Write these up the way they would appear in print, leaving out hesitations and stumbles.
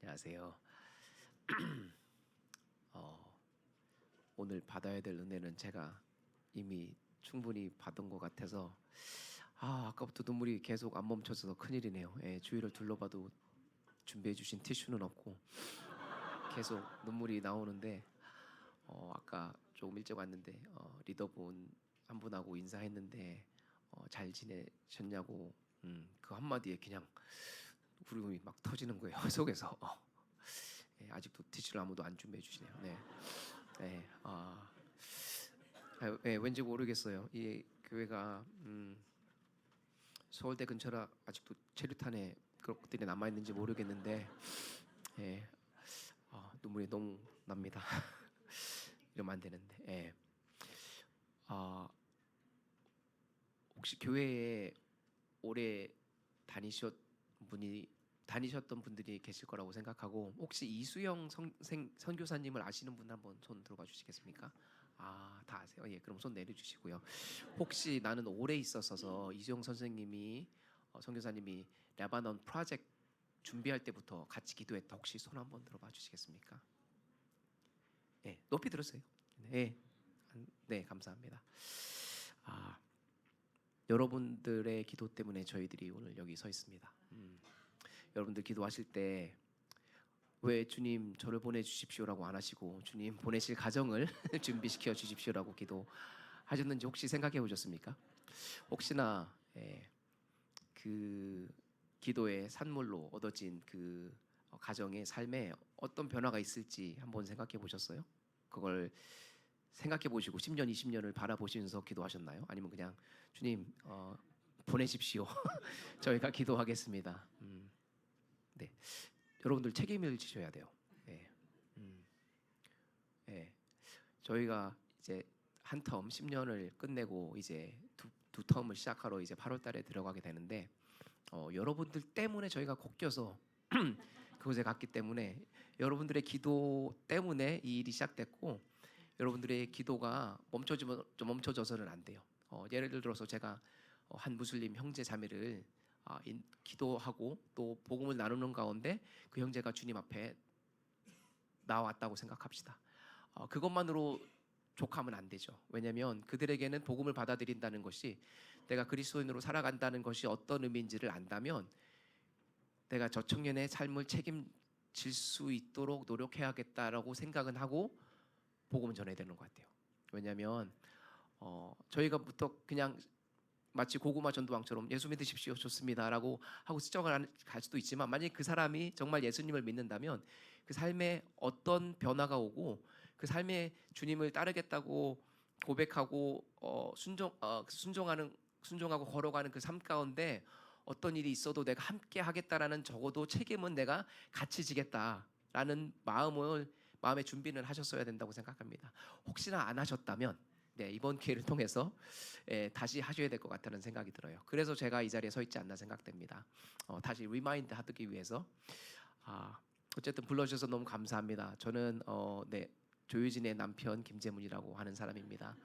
안녕하세요. 오늘 받아야 될 은혜는 제가 이미 충분히 받은 것 같아서 아까부터 눈물이 계속 안 멈춰져서 큰일이네요. 주위를 둘러봐도 준비해 주신 티슈는 없고 계속 눈물이 나오는데 아까 조금 일찍 왔는데 리더분 한 분하고 인사했는데 잘 지내셨냐고 그 한마디에 그냥 울음이 막 터지는 거예요. 속에서. 아직도 티슈를 아무도 안 준비해 주시네요. 네. 네. 왠지 모르겠어요. 이 교회가 서울대 근처라 아직도 체류탄에 그런 것들이 남아 있는지 모르겠는데, 예, 눈물이 너무 납니다. 이러면 안 되는데. 아, 혹시 교회에 오래 다니셨 다니셨던 분들이 계실 거라고 생각하고, 혹시 이수영 선교사님을 아시는 분 한번 손 들어봐 주시겠습니까? 다 아세요? 예, 그럼 손 내려주시고요. 혹시 나는 오래 있었어서 이수영 선생님이 선교사님이 레바논 프로젝트 준비할 때부터 같이 기도했다. 혹시 손 한번 들어봐 주시겠습니까? 네, 높이 들으세요. 네, 네, 감사합니다. 여러분들의 기도 때문에 저희들이 오늘 여기 서 있습니다. 여러분들 기도하실 때 왜 주님 저를 보내주십시오라고 안 하시고 주님 보내실 가정을 준비시켜 주십시오라고 기도하셨는지 혹시 생각해 보셨습니까? 혹시나 그 기도의 산물로 얻어진 그 가정의 삶에 어떤 변화가 있을지 한번 생각해 보셨어요? 그걸 생각해 보시고 10년, 20년을 바라보시면서 기도하셨나요? 아니면 그냥 주님 보내십시오. 저희가 기도하겠습니다. 네, 여러분들 책임을 지셔야 돼요. 네. 네. 저희가 이제 한 텀 10년을 끝내고 이제 두 텀을 시작하러 이제 8월 달에 들어가게 되는데 여러분들 때문에 저희가 걷겨서 그곳에 갔기 때문에 여러분들의 기도 때문에 이 일이 시작됐고 여러분들의 기도가 멈춰져서는 안 돼요. 예를 들어서 제가 한 무슬림 형제 자매를 기도하고 또 복음을 나누는 가운데 그 형제가 주님 앞에 나왔다고 생각합시다. 그것만으로 족하면 안 되죠. 왜냐하면 그들에게는 복음을 받아들인다는 것이 내가 그리스도인으로 살아간다는 것이 어떤 의미인지를 안다면 내가 저 청년의 삶을 책임질 수 있도록 노력해야겠다라고 생각은 하고 복음을 전해야 되는 것 같아요. 왜냐하면 저희가부터 그냥 마치 고구마 전도왕처럼 예수 믿으십시오 좋습니다라고 하고 스쳐갈 수도 있지만 만약 그 사람이 정말 예수님을 믿는다면 그 삶에 어떤 변화가 오고 그 삶에 주님을 따르겠다고 고백하고 순종하고 걸어가는 그 삶 가운데 어떤 일이 있어도 내가 함께 하겠다라는 적어도 책임은 내가 같이 지겠다라는 마음의 준비는 하셨어야 된다고 생각합니다. 혹시나 안 하셨다면 이번 기회를 통해서 다시 하셔야 될 것 같다는 생각이 들어요. 그래서 제가 이 자리에 서 있지 않나 생각됩니다. 다시 리마인드 하기 위해서 어쨌든 불러주셔서 너무 감사합니다. 저는 조유진의 남편 김재문이라고 하는 사람입니다.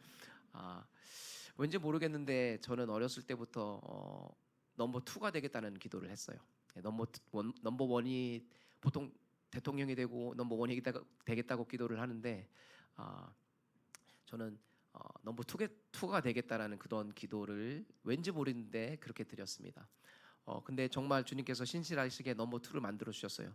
왠지 모르겠는데 저는 어렸을 때부터 넘버 2가 되겠다는 기도를 했어요. 넘버 1이 보통 대통령이 되고 넘버 1이 되겠다고 기도를 하는데 저는 넘버 2가 되겠다라는 그런 기도를 왠지 모르는데 그렇게 드렸습니다. 근데 정말 주님께서 신실하시게 넘버 2를 만들어 주셨어요.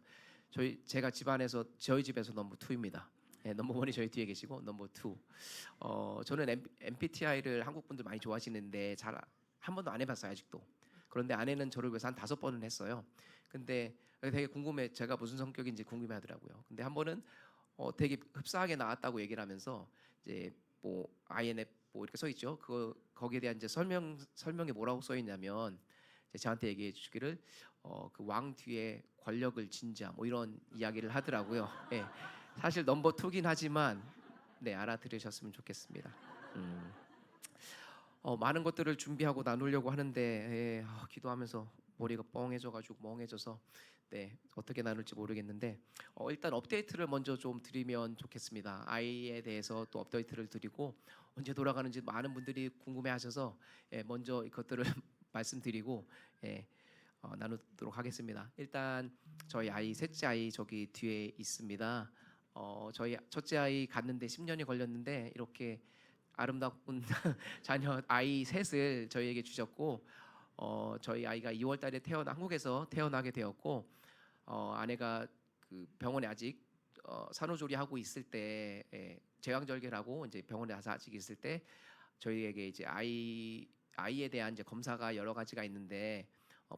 제가 집안에서 저희 집에서 넘버 2입니다. 넘버 1이 저희 뒤에 계시고 넘버 2. 저는 MBTI를 한국 분들 많이 좋아하시는데 잘 한 번도 안 해봤어요 아직도. 그런데 아내는 저를 위해서 한 5번은 했어요. 근데 되게 궁금해, 제가 무슨 성격인지 궁금해하더라고요. 근데 한 번은 되게 흡사하게 나왔다고 얘기를 하면서 이제 뭐 INF 뭐 이렇게 써 있죠. 거기에 대한 이제 설명이 뭐라고 써 있냐면 저한테 얘기해 주기를 그 왕 뒤에 권력을 진자 뭐 이런 이야기를 하더라고요. 예. 사실 넘버 2긴 하지만 알아들으셨으면 좋겠습니다. 많은 것들을 준비하고 나누려고 하는데 기도하면서 머리가 뻥해져가지고 멍해져서 어떻게 나눌지 모르겠는데 일단 업데이트를 먼저 좀 드리면 좋겠습니다. 아이에 대해서 또 업데이트를 드리고 언제 돌아가는지 많은 분들이 궁금해하셔서 먼저 이것들을 말씀드리고 나누도록 하겠습니다. 일단 저희 아이 셋째 아이 저기 뒤에 있습니다. 저희 첫째 아이 갔는데 10년이 걸렸는데 이렇게 아름다운 자녀 아이 셋을 저희에게 주셨고 저희 아이가 2월달에 한국에서 태어나게 되었고 아내가 그 병원에 아직 산후조리하고 있을 때 제왕절개라고 이제 병원에 가서 아직 있을 때 저희에게 이제 아이에 대한 이제 검사가 여러 가지가 있는데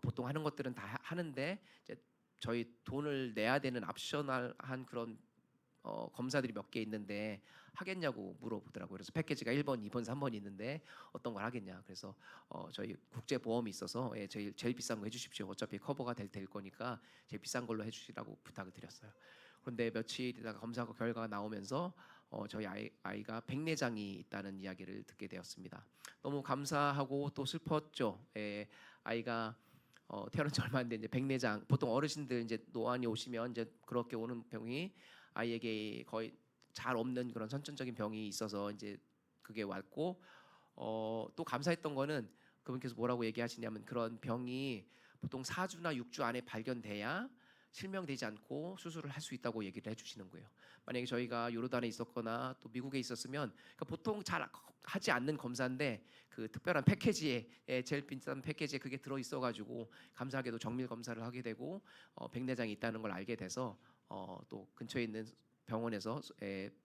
보통 하는 것들은 다 하는데 이제 저희 돈을 내야 되는 옵셔널한 그런 검사들이 몇 개 있는데 하겠냐고 물어보더라고요. 그래서 패키지가 1번, 2번, 3번 있는데 어떤 걸 하겠냐. 그래서 저희 국제 보험이 있어서 제일 비싼 거 해주십시오. 어차피 커버가 될 거니까 제일 비싼 걸로 해주시라고 부탁을 드렸어요. 그런데 며칠 있다가 검사 결과가 나오면서 저희 아이가 백내장이 있다는 이야기를 듣게 되었습니다. 너무 감사하고 또 슬펐죠. 아이가 태어난 지 얼마 안 된 이제 백내장, 보통 어르신들 이제 노안이 오시면 이제 그렇게 오는 병이 아이에게 거의 잘 없는 그런 선천적인 병이 있어서 이제 그게 왔고 또 감사했던 거는 그분께서 뭐라고 얘기하시냐면 그런 병이 보통 4주나 6주 안에 발견돼야 실명되지 않고 수술을 할 수 있다고 얘기를 해주시는 거예요. 만약에 저희가 요르단에 있었거나 또 미국에 있었으면 그러니까 보통 잘 하지 않는 검사인데 그 특별한 패키지에 제일 비싼 패키지에 그게 들어 있어가지고 감사하게도 정밀 검사를 하게 되고 백내장이 있다는 걸 알게 돼서 또 근처에 있는 병원에서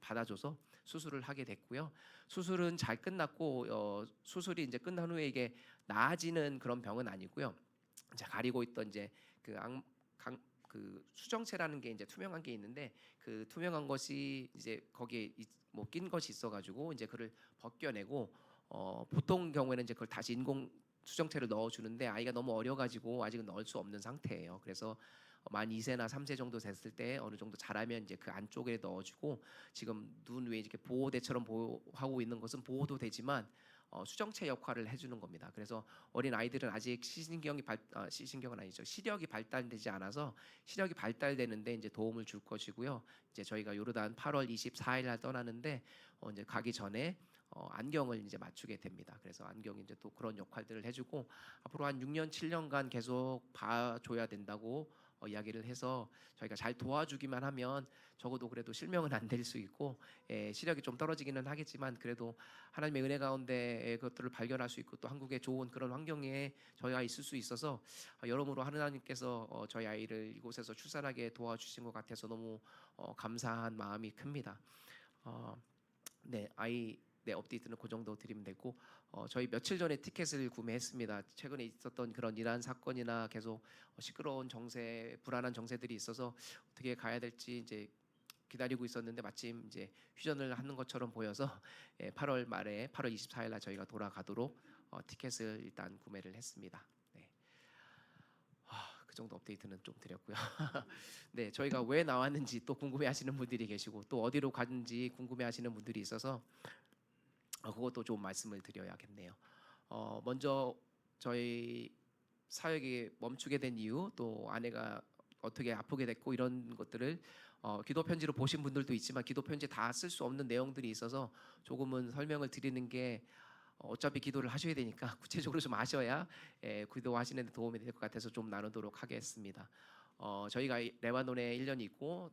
받아줘서 수술을 하게 됐고요. 수술은 잘 끝났고 수술이 이제 끝난 후에 이게 나아지는 그런 병은 아니고요. 이제 가리고 있던 이제 그 수정체라는 게 이제 투명한 게 있는데 그 투명한 것이 이제 거기에 뭐 낀 것이 있어가지고 이제 그를 벗겨내고 보통 경우에는 이제 그걸 다시 인공 수정체를 넣어주는데 아이가 너무 어려가지고 아직은 넣을 수 없는 상태예요. 그래서 만 2세나 3세 정도 됐을 때 어느 정도 자라면 이제 그 안쪽에 넣어주고 지금 눈 위에 이렇게 보호대처럼 보호하고 있는 것은 보호도 되지만 수정체 역할을 해주는 겁니다. 그래서 어린 아이들은 아직 시신경은 아니죠. 시력이 발달되지 않아서 시력이 발달되는데 이제 도움을 줄 것이고요. 이제 저희가 요르단 8월 24일 날 떠나는데 이제 가기 전에 안경을 이제 맞추게 됩니다. 그래서 안경이 이제 또 그런 역할들을 해주고 앞으로 한 6년 7년간 계속 봐줘야 된다고 이야기를 해서 저희가 잘 도와주기만 하면 적어도 그래도 실명은 안 될 수 있고 시력이 좀 떨어지기는 하겠지만 그래도 하나님의 은혜 가운데 그것들을 발견할 수 있고 또 한국의 좋은 그런 환경에 저희가 있을 수 있어서 여러모로 하나님께서 저희 아이를 이곳에서 출산하게 도와주신 것 같아서 너무 감사한 마음이 큽니다. 네, 네, 업데이트는 그 정도 드리면 되고 저희 며칠 전에 티켓을 구매했습니다. 최근에 있었던 그런 이란 사건이나 계속 시끄러운 정세, 불안한 정세들이 있어서 어떻게 가야 될지 이제 기다리고 있었는데 마침 이제 휴전을 하는 것처럼 보여서 8월 말에 8월 24일 날 저희가 돌아가도록 티켓을 일단 구매를 했습니다. 네. 그 정도 업데이트는 좀 드렸고요. 네, 저희가 왜 나왔는지 또 궁금해하시는 분들이 계시고 또 어디로 갔는지 궁금해하시는 분들이 있어서 그것도 좀 말씀을 드려야겠네요. 먼저 저희 사역이 멈추게 된 이유, 또 아내가 어떻게 아프게 됐고 이런 것들을 기도 편지로 보신 분들도 있지만 기도 편지 다 쓸 수 없는 내용들이 있어서 조금은 설명을 드리는 게 어차피 기도를 하셔야 되니까 구체적으로 좀 아셔야 기도하시는 데 도움이 될 것 같아서 좀 나누도록 하겠습니다. 저희가 레바논에 1년 있고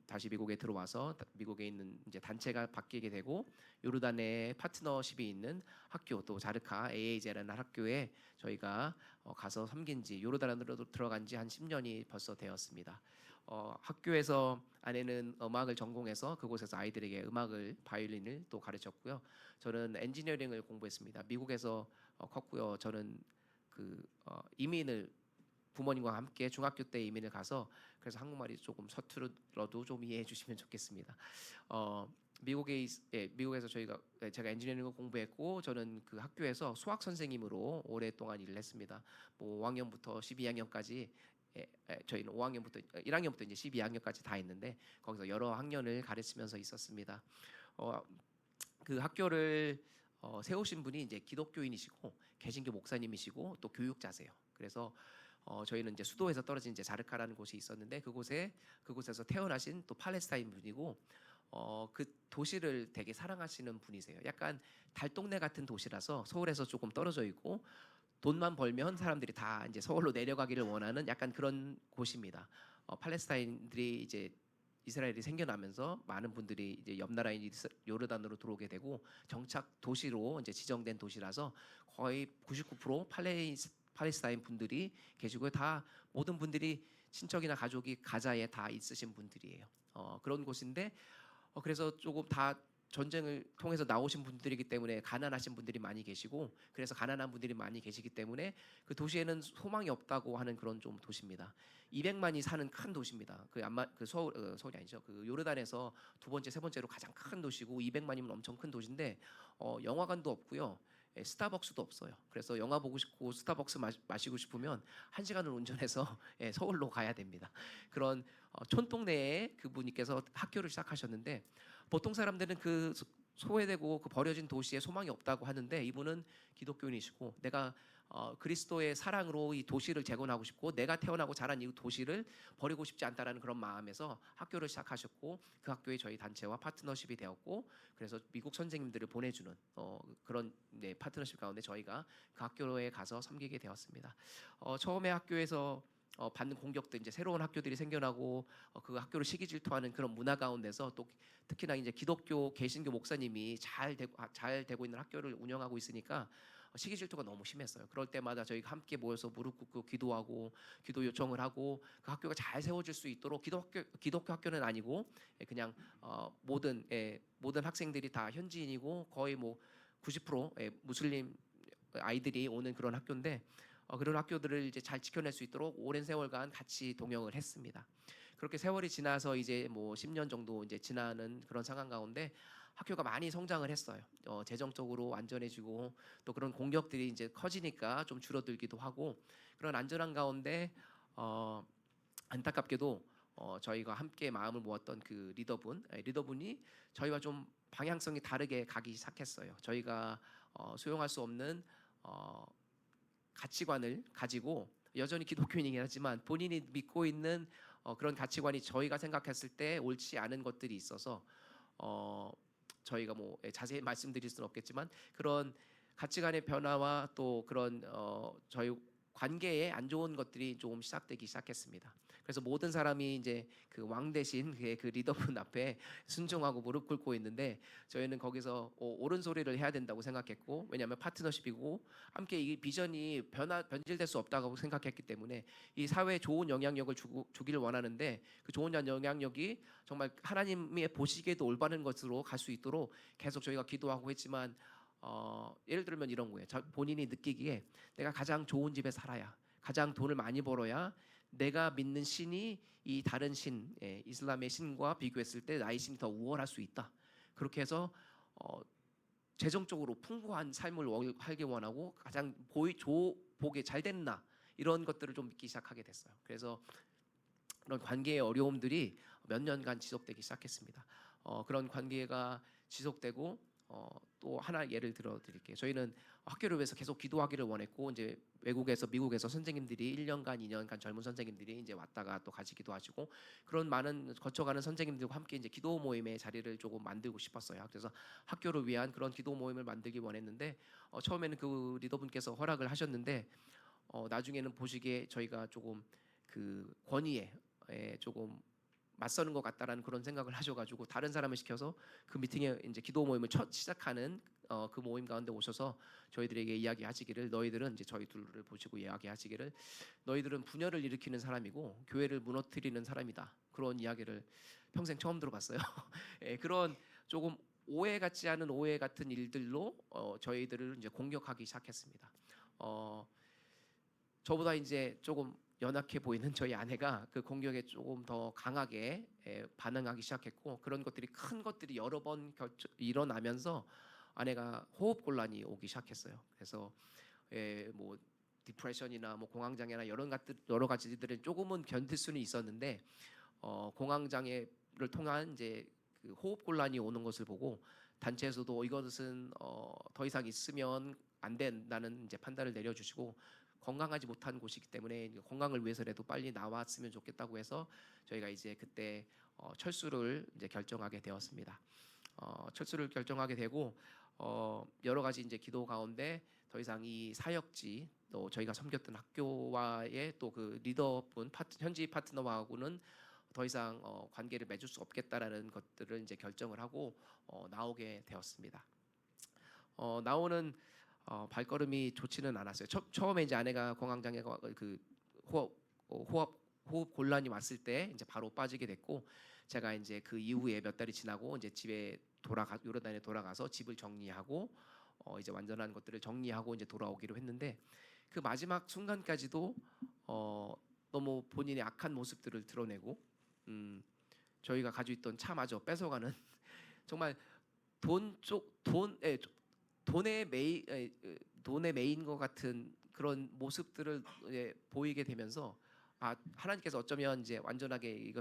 다시 미국에 들어와서 미국에 있는 이제 단체가 바뀌게 되고 요르단에 파트너십이 있는 학교 또 자르카 AA제라는 학교에 저희가 가서 섬긴 지 요르단으로 들어간 지 한 10년이 벌써 되었습니다. 학교에서 아내는 음악을 전공해서 그곳에서 아이들에게 음악을 바이올린을 또 가르쳤고요. 저는 엔지니어링을 공부했습니다. 미국에서 컸고요. 저는 이민을 부모님과 함께 중학교 때 이민을 가서 그래서 한국말이 조금 서툴러도 좀 이해해 주시면 좋겠습니다. 미국에서 제가 엔지니어링을 공부했고 저는 그 학교에서 수학 선생님으로 오랫동안 일을 했습니다. 뭐 5학년부터 12학년까지 저희는 5학년부터 1학년부터 이제 12학년까지 다 있는데 거기서 여러 학년을 가르치면서 있었습니다. 그 학교를 세우신 분이 이제 기독교인이시고 개신교 목사님이시고 또 교육자세요. 그래서 저희는 이제 수도에서 떨어진 이제 자르카라는 곳이 있었는데 그곳에서 태어나신 또 팔레스타인 분이고 그 도시를 되게 사랑하시는 분이세요. 약간 달동네 같은 도시라서 서울에서 조금 떨어져 있고 돈만 벌면 사람들이 다 이제 서울로 내려가기를 원하는 약간 그런 곳입니다. 팔레스타인들이 이제 이스라엘이 생겨나면서 많은 분들이 이제 옆 나라인 요르단으로 들어오게 되고 정착 도시로 이제 지정된 도시라서 거의 99% 팔레스타인 분들이 계시고 다 모든 분들이 친척이나 가족이 가자에 다 있으신 분들이에요. 그런 곳인데 그래서 조금 다 전쟁을 통해서 나오신 분들이기 때문에 가난하신 분들이 많이 계시고 그래서 가난한 분들이 많이 계시기 때문에 그 도시에는 소망이 없다고 하는 그런 좀 도시입니다. 200만이 사는 큰 도시입니다. 그 아마 그 서울이 아니죠. 그 요르단에서 두 번째 세 번째로 가장 큰 도시고 200만이면 엄청 큰 도시인데 영화관도 없고요. 스타벅스도 없어요. 그래서 영화 보고 싶고 스타벅스 마시고 싶으면 1시간을 운전해서 서울로 가야 됩니다. 그런 촌동네에 그분께서 학교를 시작하셨는데 보통 사람들은 그 소외되고 그 버려진 도시에 소망이 없다고 하는데 이분은 기독교인이시고 내가 그리스도의 사랑으로 이 도시를 재건하고 싶고 내가 태어나고 자란 이 도시를 버리고 싶지 않다라는 그런 마음에서 학교를 시작하셨고 그 학교에 저희 단체와 파트너십이 되었고 그래서 미국 선생님들을 보내주는 그런 파트너십 가운데 저희가 그 학교에 가서 섬기게 되었습니다. 처음에 학교에서 받는 공격도 이제 새로운 학교들이 생겨나고 그 학교를 시기 질투하는 그런 문화 가운데서 또 특히나 이제 기독교 개신교 목사님이 잘 되고 있는 학교를 운영하고 있으니까 시기 질투가 너무 심했어요. 그럴 때마다 저희가 함께 모여서 무릎 꿇고 기도하고 기도 요청을 하고 그 학교가 잘 세워질 수 있도록 기독교 학교는 아니고 그냥 모든 학생들이 다 현지인이고 거의 뭐 90% 무슬림 아이들이 오는 그런 학교인데 그런 학교들을 이제 잘 지켜낼 수 있도록 오랜 세월간 같이 동역을 했습니다. 그렇게 세월이 지나서 이제 뭐 10년 정도 이제 지나는 그런 상황 가운데 학교가 많이 성장을 했어요. 재정적으로 안전해지고 또 그런 공격들이 이제 커지니까 좀 줄어들기도 하고 그런 안전한 가운데 안타깝게도 저희가 함께 마음을 모았던 그 리더분이 저희와 좀 방향성이 다르게 가기 시작했어요. 저희가 수용할 수 없는 가치관을 가지고 여전히 기독교인이긴 하지만 본인이 믿고 있는 그런 가치관이 저희가 생각했을 때 옳지 않은 것들이 있어서 저희가 뭐 자세히 말씀드릴 수는 없겠지만 그런 가치관의 변화와 또 그런 저희 관계에 안 좋은 것들이 조금 시작되기 시작했습니다. 그래서 모든 사람이 이제 그 왕 대신 그 리더분 앞에 순종하고 무릎 꿇고 있는데 저희는 거기서 옳은 소리를 해야 된다고 생각했고 왜냐하면 파트너십이고 함께 이 비전이 변질될 수 없다고 생각했기 때문에 이 사회에 좋은 영향력을 주기를 원하는데 그 좋은 영향력이 정말 하나님의 보시기에도 올바른 것으로 갈 수 있도록 계속 저희가 기도하고 했지만 예를 들면 이런 거예요. 본인이 느끼기에 내가 가장 좋은 집에 살아야 가장 돈을 많이 벌어야 내가 믿는 신이 이 다른 신 이슬람의 신과 비교했을 때 나의 신이 더 우월할 수 있다. 그렇게 해서 재정적으로 풍부한 삶을 살기 원하고 가장 보기 잘 됐나 이런 것들을 좀 믿기 시작하게 됐어요. 그래서 그런 관계의 어려움들이 몇 년간 지속되기 시작했습니다. 그런 관계가 지속되고 또 하나 예를 들어 드릴게요. 저희는 학교를 위해서 계속 기도하기를 원했고 이제 외국에서 미국에서 선생님들이 1년간 2년간 젊은 선생님들이 이제 왔다가 또 가시기도 하시고 그런 많은 거쳐가는 선생님들과 함께 이제 기도 모임의 자리를 조금 만들고 싶었어요. 그래서 학교를 위한 그런 기도 모임을 만들기 원했는데 처음에는 그 리더분께서 허락을 하셨는데 나중에는 보시기에 저희가 조금 그 권위에 조금 맞서는 것 같다라는 그런 생각을 하셔가지고 다른 사람을 시켜서 그 미팅에 이제 기도 모임을 첫 시작하는 그 모임 가운데 오셔서 저희들에게 이야기하시기를 너희들은 이제 저희 둘을 보시고 이야기하시기를 너희들은 분열을 일으키는 사람이고 교회를 무너뜨리는 사람이다. 그런 이야기를 평생 처음 들어봤어요. 그런 조금 오해 같지 않은 오해 같은 일들로 저희들을 이제 공격하기 시작했습니다. 저보다 이제 조금 연약해 보이는 저희 아내가 그 공격에 조금 더 강하게 반응하기 시작했고 그런 것들이 큰 것들이 여러 번 일어나면서 아내가 호흡 곤란이 오기 시작했어요. 그래서 뭐 디프레션이나 뭐 공황장애나 여러 가지들은 조금은 견딜 수는 있었는데 공황장애를 통한 이제 그 호흡 곤란이 오는 것을 보고 단체에서도 이것은 더 이상 있으면 안 된다는 이제 판단을 내려주시고 건강하지 못한 곳이기 때문에 건강을 위해서라도 빨리 나왔으면 좋겠다고 해서 저희가 이제 그때 철수를 이제 결정하게 되었습니다. 철수를 결정하게 되고 여러 가지 이제 기도 가운데 더 더 이상 이 사역지 또 저희가 섬겼던 학교와의 또 그 리더분 현지 파트너하고는 더 이상 관계를 맺을 수 없겠다라는 것들을 이제 결정을 하고 나오게 되었습니다. 나오는 발걸음이 좋지는 않았어요. 처음에 이제 아내가 공황장애 그 호흡 곤란이 왔을 때 이제 바로 빠지게 됐고, 제가 이제 그 이후에 몇 달이 지나고 이제 집에 요르단에 돌아가서 집을 정리하고 이제 완전한 것들을 정리하고 이제 돌아오기로 했는데, 그 마지막 순간까지도 너무 본인의 악한 모습들을 드러내고 저희가 가지고 있던 차마저 뺏어가는 정말 돈의 메인 것 같은 그런 모습들을 보이게 되면서 하나님께서 어쩌면 이제 완전하게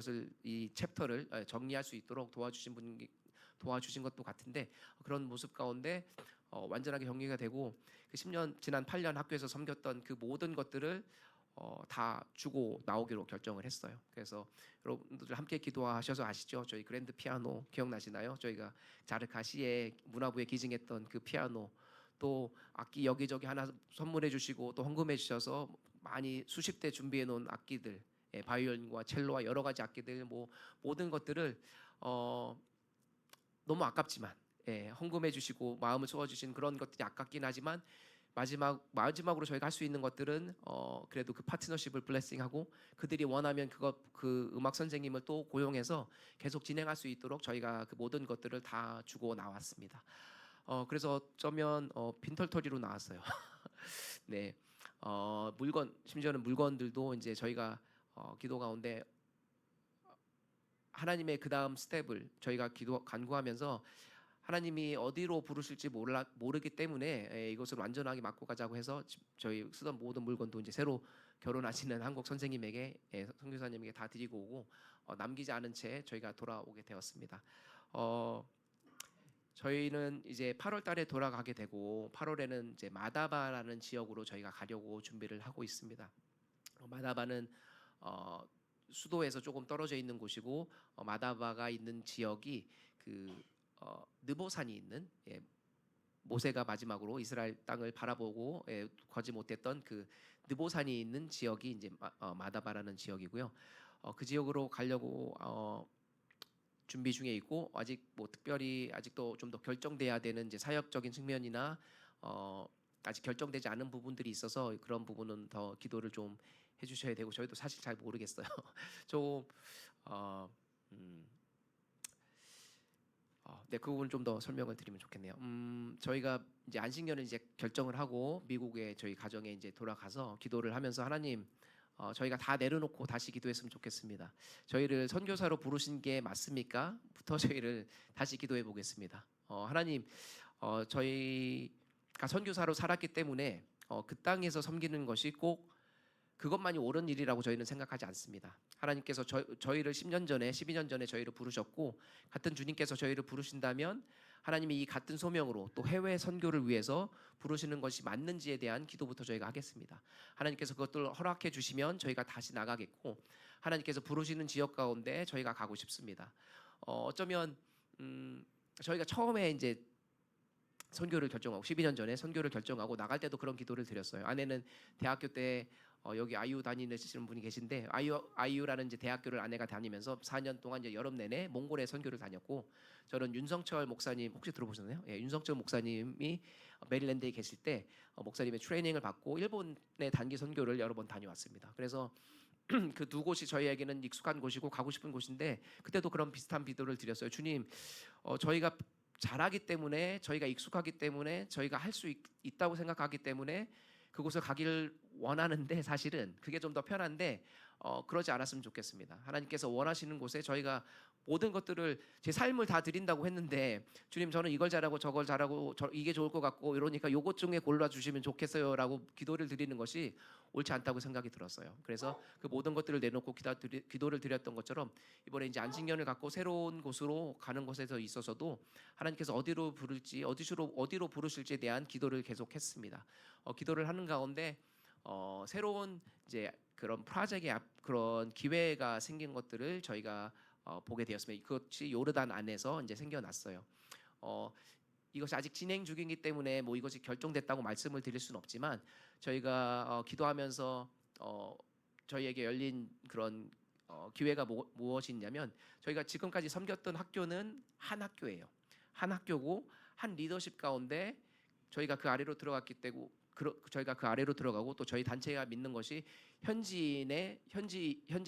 이 챕터를 정리할 수 있도록 도와주신 것도 같은데, 그런 모습 가운데 완전하게 정리가 되고 그 지난 8년 학교에서 섬겼던 그 모든 것들을 다 주고 나오기로 결정을 했어요. 그래서 여러분들 함께 기도하셔서 아시죠? 저희 그랜드 피아노 기억나시나요? 저희가 자르카시에 문화부에 기증했던 그 피아노, 또 악기 여기저기 하나 선물해 주시고 또 헌금해 주셔서 많이 수십 대 준비해 놓은 악기들, 바이올린과 첼로와 여러 가지 악기들, 뭐 모든 것들을 너무 아깝지만 헌금해 주시고 마음을 쏘아 주신 그런 것들이 아깝긴 하지만 마지막으로 저희가 할 수 있는 것들은 그래도 그 파트너십을 블레싱하고 그들이 원하면 그 음악 선생님을 또 고용해서 계속 진행할 수 있도록 저희가 그 모든 것들을 다 주고 나왔습니다. 그래서 어쩌면 빈털터리로 나왔어요. 네, 심지어는 물건들도 이제 저희가 기도 가운데 하나님의 그 다음 스텝을 저희가 간구하면서 하나님이 어디로 부르실지 모르기 때문에 이것을 완전하게 맡고 가자고 해서 저희 쓰던 모든 물건도 이제 새로 결혼하시는 한국 선생님에게, 선교사님에게 다 드리고 오고 남기지 않은 채 저희가 돌아오게 되었습니다. 저희는 이제 8월 달에 돌아가게 되고 8월에는 이제 마다바라는 지역으로 저희가 가려고 준비를 하고 있습니다. 마다바는 수도에서 조금 떨어져 있는 곳이고 마다바가 있는 지역이 그 느보산이 있는, 모세가 마지막으로 이스라엘 땅을 바라보고 거지 못했던 그 느보산이 있는 지역이 이제 마다바라는 지역이고요. 그 지역으로 가려고 준비 중에 있고, 아직 뭐 특별히 아직도 좀 더 결정돼야 되는 이제 사역적인 측면이나 아직 결정되지 않은 부분들이 있어서 그런 부분은 더 기도를 좀 해주셔야 되고, 저희도 사실 잘 모르겠어요. 네, 그 부분 좀 더 설명을 드리면 좋겠네요. 저희가 이제 안식년을 이제 결정을 하고 미국에 저희 가정에 이제 돌아가서 기도를 하면서 하나님, 저희가 다 내려놓고 다시 기도했으면 좋겠습니다. 저희를 선교사로 부르신 게 맞습니까? 부터 저희를 다시 기도해 보겠습니다. 하나님, 저희가 선교사로 살았기 때문에 그 땅에서 섬기는 것이 꼭 그것만이 옳은 일이라고 저희는 생각하지 않습니다. 하나님께서 저희를 10년 전에 12년 전에 저희를 부르셨고, 같은 주님께서 저희를 부르신다면 하나님이 이 같은 소명으로 또 해외 선교를 위해서 부르시는 것이 맞는지에 대한 기도부터 저희가 하겠습니다. 하나님께서 그것들을 허락해 주시면 저희가 다시 나가겠고, 하나님께서 부르시는 지역 가운데 저희가 가고 싶습니다. 어쩌면 저희가 처음에 이제 선교를 결정하고 12년 전에 선교를 결정하고 나갈 때도 그런 기도를 드렸어요. 아내는 대학교 때 여기 아이유 다니시는 분이 계신데, 아이유라는 이제 대학교를 아내가 다니면서 4년 동안 이제 여름 내내 몽골에 선교를 다녔고, 저는 윤성철 목사님 혹시 들어보셨나요? 윤성철 목사님이 메릴랜드에 계실 때 목사님의 트레이닝을 받고 일본의 단기 선교를 여러 번 다녀왔습니다. 그래서 그 두 곳이 저희에게는 익숙한 곳이고 가고 싶은 곳인데, 그때도 그런 비슷한 기도를 드렸어요. 주님, 저희가 잘하기 때문에, 저희가 익숙하기 때문에, 저희가 할 수 있다고 생각하기 때문에 그곳을 가기를 원하는데, 사실은 그게 좀 더 편한데 그러지 않았으면 좋겠습니다. 하나님께서 원하시는 곳에 저희가 모든 것들을, 제 삶을 다 드린다고 했는데, 주님 저는 이걸 잘하고 저걸 잘하고 이게 좋을 것 같고 이러니까 요것 중에 골라주시면 좋겠어요라고 기도를 드리는 것이 옳지 않다고 생각이 들었어요. 그래서 그 모든 것들을 내놓고 기도를 드렸던 것처럼 이번에 이제 안식년을 갖고 새로운 곳으로 가는 것에서 있어서도 하나님께서 어디로 부를지, 어디로 부르실지에 대한 기도를 계속했습니다. 기도를 하는 가운데 새로운 이제 그런 프로젝트의 그런 기회가 생긴 것들을 저희가 보게 되었습니다. 그것이 요르단 안에서 이제 생겨났어요. 이것이 아직 진행 중이기 때문에 뭐 이것이 결정됐다고 말씀을 드릴 수는 없지만 저희가 기도하면서 저희에게 열린 그런 기회가 무엇이냐면 저희가 지금까지 섬겼던 학교는 한 학교예요. 한 학교고 한 리더십 가운데 저희가 그 아래로 들어갔기 때문에 저희가 그 아래로 들어가고 또 저희 단체가 믿는 것이 현지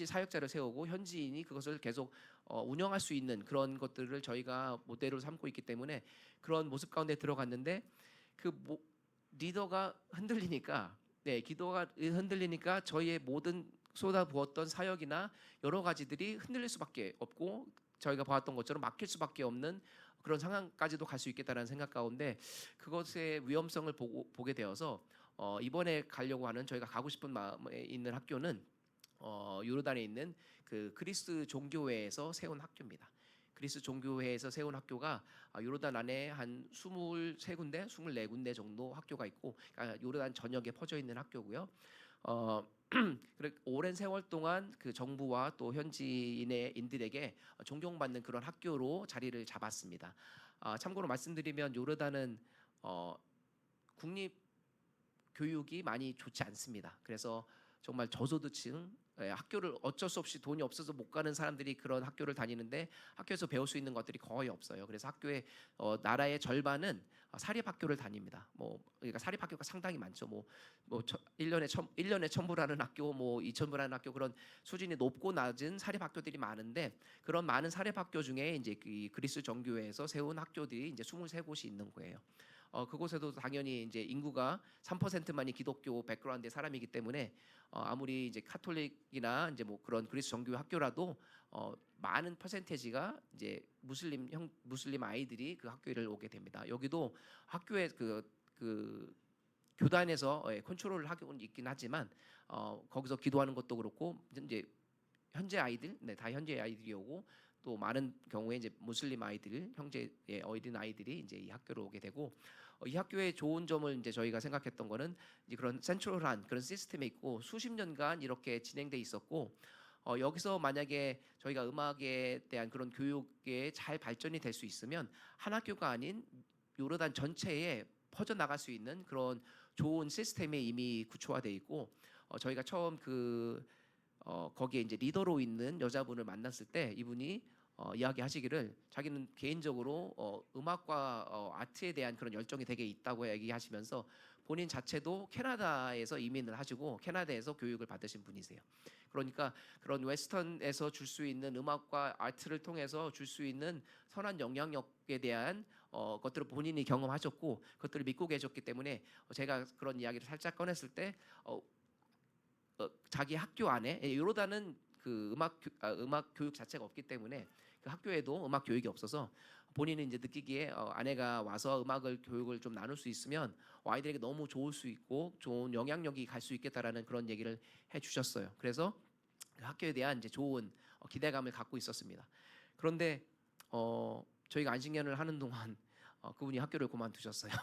사역자를 세우고 현지인이 그것을 계속 운영할 수 있는 그런 것들을 저희가 모델로 삼고 있기 때문에 그런 모습 가운데 들어갔는데 리더가 흔들리니까 기도가 흔들리니까 저희의 모든 쏟아부었던 사역이나 여러 가지들이 흔들릴 수밖에 없고 저희가 보았던 것처럼 막힐 수밖에 없는 그런 상황까지도 갈 수 있겠다라는 생각 가운데 그것의 위험성을 보게 되어서 이번에 가려고 하는 저희가 가고 싶은 마음에 있는 학교는 요르단에 있는 그 그리스 종교회에서 세운 학교입니다. 그리스 종교회에서 세운 학교가 요르단 안에 한 23군데, 24군데 정도 학교가 있고 그러니까 요르단 전역에 퍼져 있는 학교고요. 오랜 세월 동안 그 정부와 또 현지인들에게 존경받는 그런 학교로 자리를 잡았습니다. 참고로 말씀드리면 요르단은 국립 교육이 많이 좋지 않습니다. 그래서 정말 저소득층 학교를 어쩔 수 없이 돈이 없어서 못 가는 사람들이 그런 학교를 다니는데 학교에서 배울 수 있는 것들이 거의 없어요. 그래서 학교의 나라의 절반은 사립학교를 다닙니다. 그러니까 사립학교가 상당히 많죠. 1년에 1,000불하는 학교, 2,000불하는 학교 그런 수준이 높고 낮은 사립학교들이 많은데 그런 많은 사립학교 중에 이제 그리스 정교회에서 세운 학교들이 이제 23곳이 있는 거예요. 그곳에도 당연히 이제 인구가 3%만이 기독교 백그라운드의 사람이기 때문에 아무리 이제 카톨릭이나 이제 그런 그리스 정교회 학교라도 많은 퍼센테지가 이제 무슬림 아이들이 그 학교를 오게 됩니다. 여기도 학교에 그 교단에서 컨트롤을 하고 있긴 하지만 거기서 기도하는 것도 그렇고 이제 현재 아이들, 다 현재 아이들이 오고 또 많은 경우에 이제 무슬림 아이들, 형제의 어린 아이들이 이제 이 학교로 오게 되고 이 학교의 좋은 점을 이제 저희가 생각했던 거는 이제 그런 센트럴한 그런 시스템이 있고 수십 년간 이렇게 진행돼 있었고 여기서 만약에 저희가 음악에 대한 그런 교육에 잘 발전이 될 수 있으면 한 학교가 아닌 요르단 전체에 퍼져 나갈 수 있는 그런 좋은 시스템이 이미 구축화돼 있고 저희가 처음 거기에 이제 리더로 있는 여자분을 만났을 때 이분이 이야기하시기를 자기는 개인적으로 음악과 아트에 대한 그런 열정이 되게 있다고 얘기하시면서 본인 자체도 캐나다에서 이민을 하시고 캐나다에서 교육을 받으신 분이세요. 그러니까 그런 웨스턴에서 줄 수 있는 음악과 아트를 통해서 줄 수 있는 선한 영향력에 대한 것들을 본인이 경험하셨고 그것들을 믿고 계셨기 때문에 제가 그런 이야기를 살짝 꺼냈을 때 자기 학교 안에 요르단은 그 음악 교육 자체가 없기 때문에 그 학교에도 음악 교육이 없어서 본인은 이제 느끼기에 아내가 와서 교육을 좀 나눌 수 있으면 아이들에게 너무 좋을 수 있고 좋은 영향력이 갈 수 있겠다라는 그런 얘기를 해주셨어요. 그래서 그 학교에 대한 이제 좋은 기대감을 갖고 있었습니다. 그런데 저희가 안식년을 하는 동안 그분이 학교를 그만두셨어요.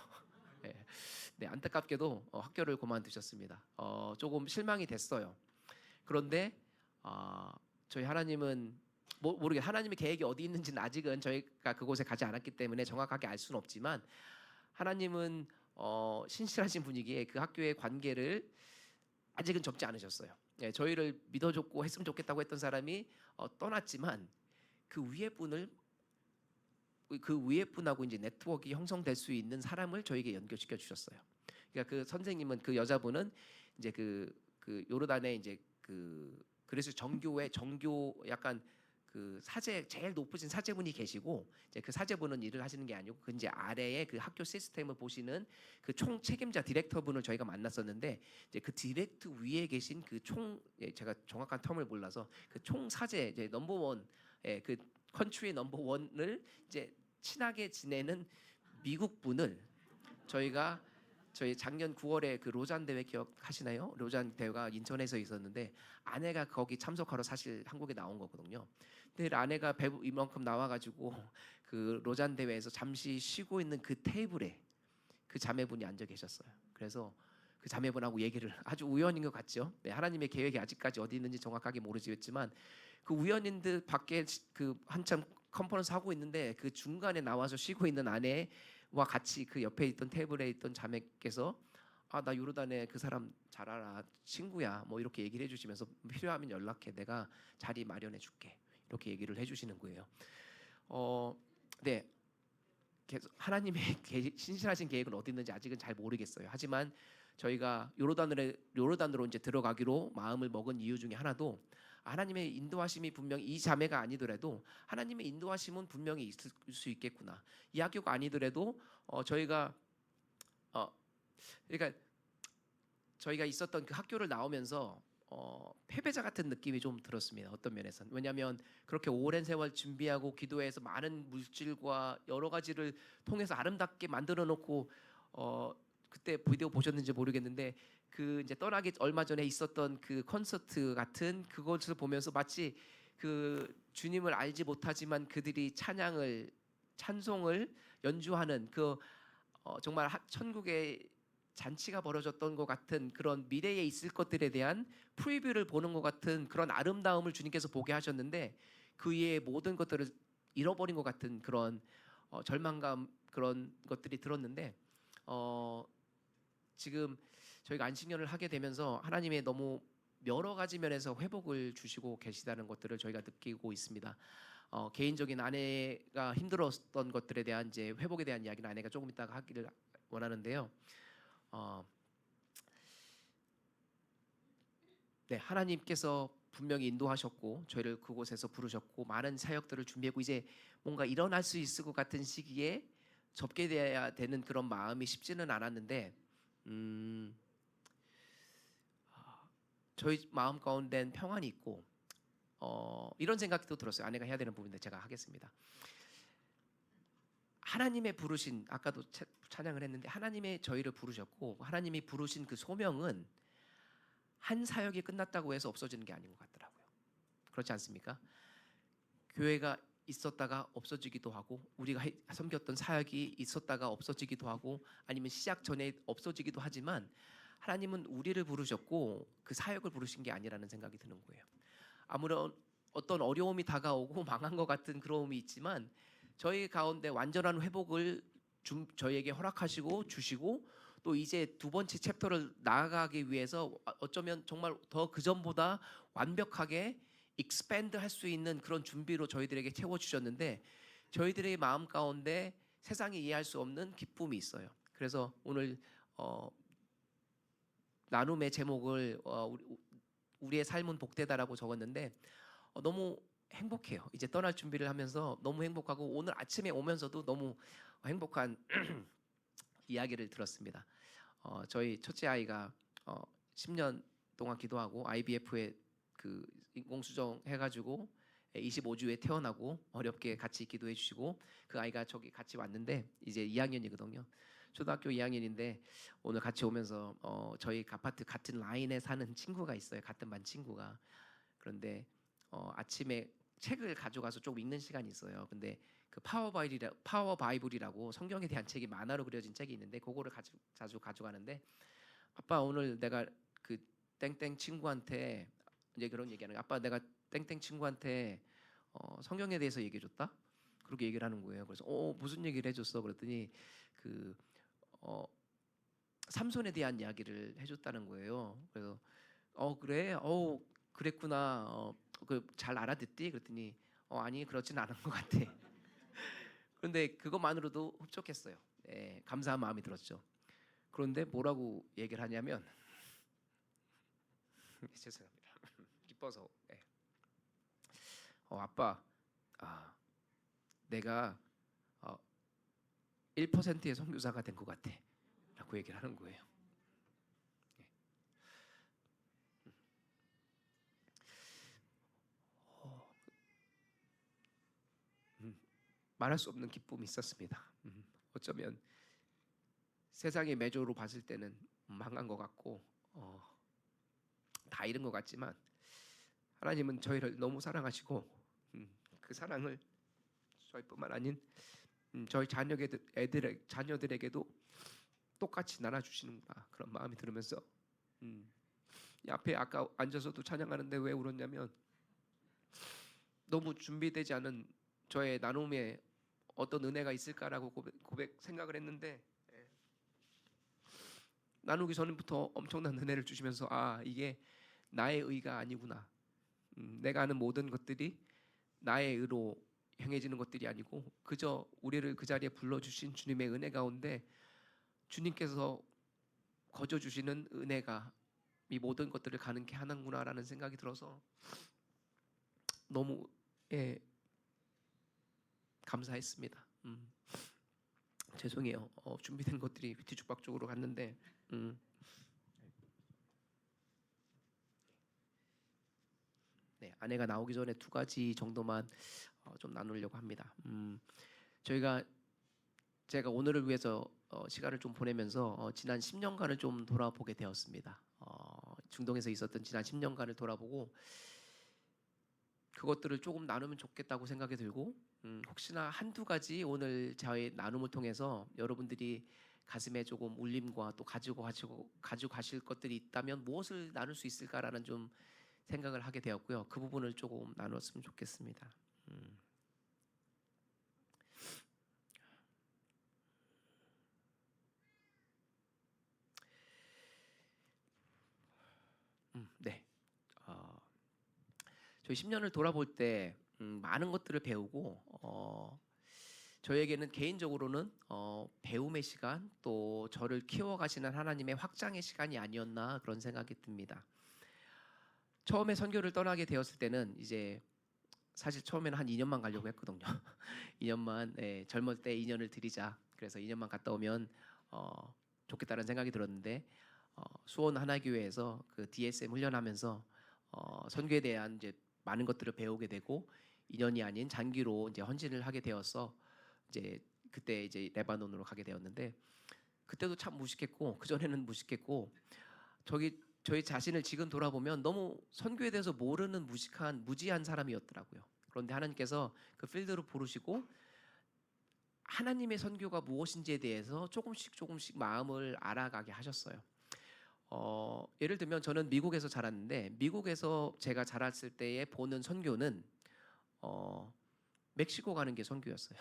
네, 안타깝게도 학교를 그만두셨습니다. 조금 실망이 됐어요. 그런데 저희 하나님은 모르게 하나님의 계획이 어디 있는지는 아직은 저희가 그곳에 가지 않았기 때문에 정확하게 알 수는 없지만 하나님은 신실하신 분이기에 그 학교의 관계를 아직은 접지 않으셨어요. 저희를 믿어줬고 했으면 좋겠다고 했던 사람이 떠났지만 그 위에 분하고 이제 네트워크가 형성될 수 있는 사람을 저에게 연결시켜 주셨어요. 그러니까 그 선생님은 그 여자분은 이제 그 요르단에 이제 그래서 정교 약간 그 제일 높으신 사제분이 계시고 이제 그 사제분은 일을 하시는 게 아니고 그 이제 아래에 그 학교 시스템을 보시는 그 총 책임자 디렉터분을 저희가 만났었는데 이제 그 디렉터 위에 계신 제가 정확한 텀을 몰라서 그 총 사제 이제 넘버원 그 컨트리 넘버원을 이제 친하게 지내는 미국 분을 저희 작년 9월에 그 로잔 대회 기억하시나요? 로잔 대회가 인천에서 있었는데 아내가 거기 참석하러 사실 한국에 나온 거거든요. 근데 아내가 이만큼 나와가지고 그 로잔 대회에서 잠시 쉬고 있는 그 테이블에 그 자매분이 앉아 계셨어요. 그래서 그 자매분하고 얘기를 아주 우연인 것 같죠. 네, 하나님의 계획이 아직까지 어디 있는지 정확하게 모르지만 그 우연인들 밖에 그 한참 컨퍼런스 하고 있는데 그 중간에 나와서 쉬고 있는 아내의 같이 그 옆에 있던 테이블에 있던 자매께서 나 요르단에 그 사람 잘 알아, 친구야, 뭐 이렇게 얘기를 해주시면서 필요하면 연락해, 내가 자리 마련해 줄게, 이렇게 얘기를 해주시는 거예요. 네, 계속 하나님의 신실하신 계획은 어디 있는지 아직은 잘 모르겠어요. 하지만 저희가 요르단으로 이제 들어가기로 마음을 먹은 이유 중에 하나도 하나님의 인도하심이 분명히 이 자매가 아니더라도 하나님의 인도하심은 분명히 있을 수 있겠구나. 이 학교가 아니더라도 저희가 그러니까 저희가 있었던 그 학교를 나오면서 패배자 같은 느낌이 좀 들었습니다. 어떤 면에서는. 왜냐하면 그렇게 오랜 세월 준비하고 기도해서 많은 물질과 여러 가지를 통해서 아름답게 만들어 놓고 그때 비디오 보셨는지 모르겠는데 그 이제 떠나기 얼마 전에 있었던 그 콘서트 같은 그것을 보면서 마치 그 주님을 알지 못하지만 그들이 찬송을 연주하는 그 정말 천국의 잔치가 벌어졌던 것 같은 그런 미래에 있을 것들에 대한 프리뷰를 보는 것 같은 그런 아름다움을 주님께서 보게 하셨는데 그 위에 모든 것들을 잃어버린 것 같은 그런 절망감, 그런 것들이 들었는데 지금 저희가 안식년을 하게 되면서 하나님의 너무 여러 가지 면에서 회복을 주시고 계시다는 것들을 저희가 느끼고 있습니다. 개인적인 아내가 힘들었던 것들에 대한 이제 회복에 대한 이야기는 아내가 조금 이따가 하기를 원하는데요. 네, 하나님께서 분명히 인도하셨고 저희를 그곳에서 부르셨고 많은 사역들을 준비하고 이제 뭔가 일어날 수 있을 것 같은 시기에 접게 돼야 되는 그런 마음이 쉽지는 않았는데 저희 마음 가운데는 평안이 있고 이런 생각도 들었어요. 아내가 해야 되는 부분인데 제가 하겠습니다. 하나님의 부르신, 아까도 찬양을 했는데 하나님의 저희를 부르셨고 하나님이 부르신 그 소명은 한 사역이 끝났다고 해서 없어지는 게 아닌 것 같더라고요. 그렇지 않습니까? 교회가 있었다가 없어지기도 하고 우리가 섬겼던 사역이 있었다가 없어지기도 하고 아니면 시작 전에 없어지기도 하지만 하나님은 우리를 부르셨고 그 사역을 부르신 게 아니라는 생각이 드는 거예요. 아무런 어떤 어려움이 다가오고 망한 것 같은 그러움이 있지만 저희 가운데 완전한 회복을 저희에게 허락하시고 주시고 또 이제 두 번째 챕터를 나아가기 위해서 어쩌면 정말 더 그전보다 완벽하게 익스팬드 할 수 있는 그런 준비로 저희들에게 채워주셨는데 저희들의 마음 가운데 세상이 이해할 수 없는 기쁨이 있어요. 그래서 오늘 나눔의 제목을 우리의 삶은 복되다라고 적었는데 너무 행복해요. 이제 떠날 준비를 하면서 너무 행복하고 오늘 아침에 오면서도 너무 행복한 이야기를 들었습니다. 저희 첫째 아이가 10년 동안 기도하고 IVF에 그 인공수정 해가지고 25주에 태어나고 어렵게 같이 기도해 주시고 그 아이가 저기 같이 왔는데 이제 2학년이거든요. 초등학교 2학년인데 오늘 같이 오면서 저희 아파트 같은 라인에 사는 친구가 있어요. 같은 반 친구가. 그런데 아침에 책을 가져가서 조금 읽는 시간이 있어요. 근데 그 파워 바이블이라고 성경에 대한 책이 만화로 그려진 책이 있는데 그거를 자주 가져가는데 아빠 오늘 내가 그 땡땡 친구한테 이제 그런 얘기하는 거야. 아빠 내가 땡땡 친구한테 성경에 대해서 얘기해줬다. 그렇게 얘기를 하는 거예요. 그래서 무슨 얘기를 해줬어? 그랬더니 그 삼손에 대한 이야기를 해줬다는 거예요. 그래서 그래, 그랬구나. 그 잘 알아듣지? 그랬더니 아니 그렇진 않은 것 같아. 그런데 그것만으로도 흡족했어요. 예, 감사한 마음이 들었죠. 그런데 뭐라고 얘기를 하냐면 죄송합니다. 기뻐서 아빠 내가 1%의 선교사가 된 것 같아 라고 얘기를 하는 거예요. 말할 수 없는 기쁨이 있었습니다. 어쩌면 세상의 매조로 봤을 때는 망한 것 같고 다 잃은 것 같지만 하나님은 저희를 너무 사랑하시고 그 사랑을 저희뿐만 아닌 저희 자녀들에게도 똑같이 나눠주시는구나 그런 마음이 들으면서 이 앞에 아까 앉아서도 찬양하는데 왜 울었냐면 너무 준비되지 않은 저의 나눔의 어떤 은혜가 있을까라고 생각을 했는데 나누기 전부터 엄청난 은혜를 주시면서 이게 나의 의가 아니구나. 내가 하는 모든 것들이 나의 의로 행해지는 것들이 아니고 그저 우리를 그 자리에 불러주신 주님의 은혜 가운데 주님께서 거저 주시는 은혜가 이 모든 것들을 가능케 하는구나라는 생각이 들어서 너무 감사했습니다. 죄송해요. 준비된 것들이 뒤죽박죽으로 갔는데 네, 아내가 나오기 전에 두 가지 정도만 좀 나누려고 합니다. 제가 오늘을 위해서 시간을 좀 보내면서 지난 10년간을 좀 돌아보게 되었습니다. 중동에서 있었던 지난 10년간을 돌아보고 그것들을 조금 나누면 좋겠다고 생각이 들고 혹시나 한두 가지 오늘 저의 나눔을 통해서 여러분들이 가슴에 조금 울림과 또 가지고 가실 것들이 있다면 무엇을 나눌 수 있을까라는 좀 생각을 하게 되었고요. 그 부분을 조금 나눴으면 좋겠습니다. 네. 저희 10년을 돌아볼 때 많은 것들을 배우고 저에게는 개인적으로는 배움의 시간 또 저를 키워가시는 하나님의 확장의 시간이 아니었나 그런 생각이 듭니다. 처음에 선교를 떠나게 되었을 때는 이제 사실 처음에는 한 2년만 가려고 했거든요. 2년만 젊을 때 2년을 드리자. 그래서 2년만 갔다 오면 좋겠다는 생각이 들었는데 수원 하나교회에서 그 DSM 훈련하면서 선교에 대한 이제 많은 것들을 배우게 되고 2년이 아닌 장기로 이제 헌신을 하게 되어서 이제 그때 이제 레바논으로 가게 되었는데 그때도 참 무식했고 그 전에는 무식했고 저희 자신을 지금 돌아보면 너무 선교에 대해서 모르는 무지한 사람이었더라고요. 그런데 하나님께서 그 필드로 부르시고 하나님의 선교가 무엇인지에 대해서 조금씩 마음을 알아가게 하셨어요. 예를 들면 저는 미국에서 자랐는데 미국에서 제가 자랐을 때에 보는 선교는 멕시코 가는 게 선교였어요.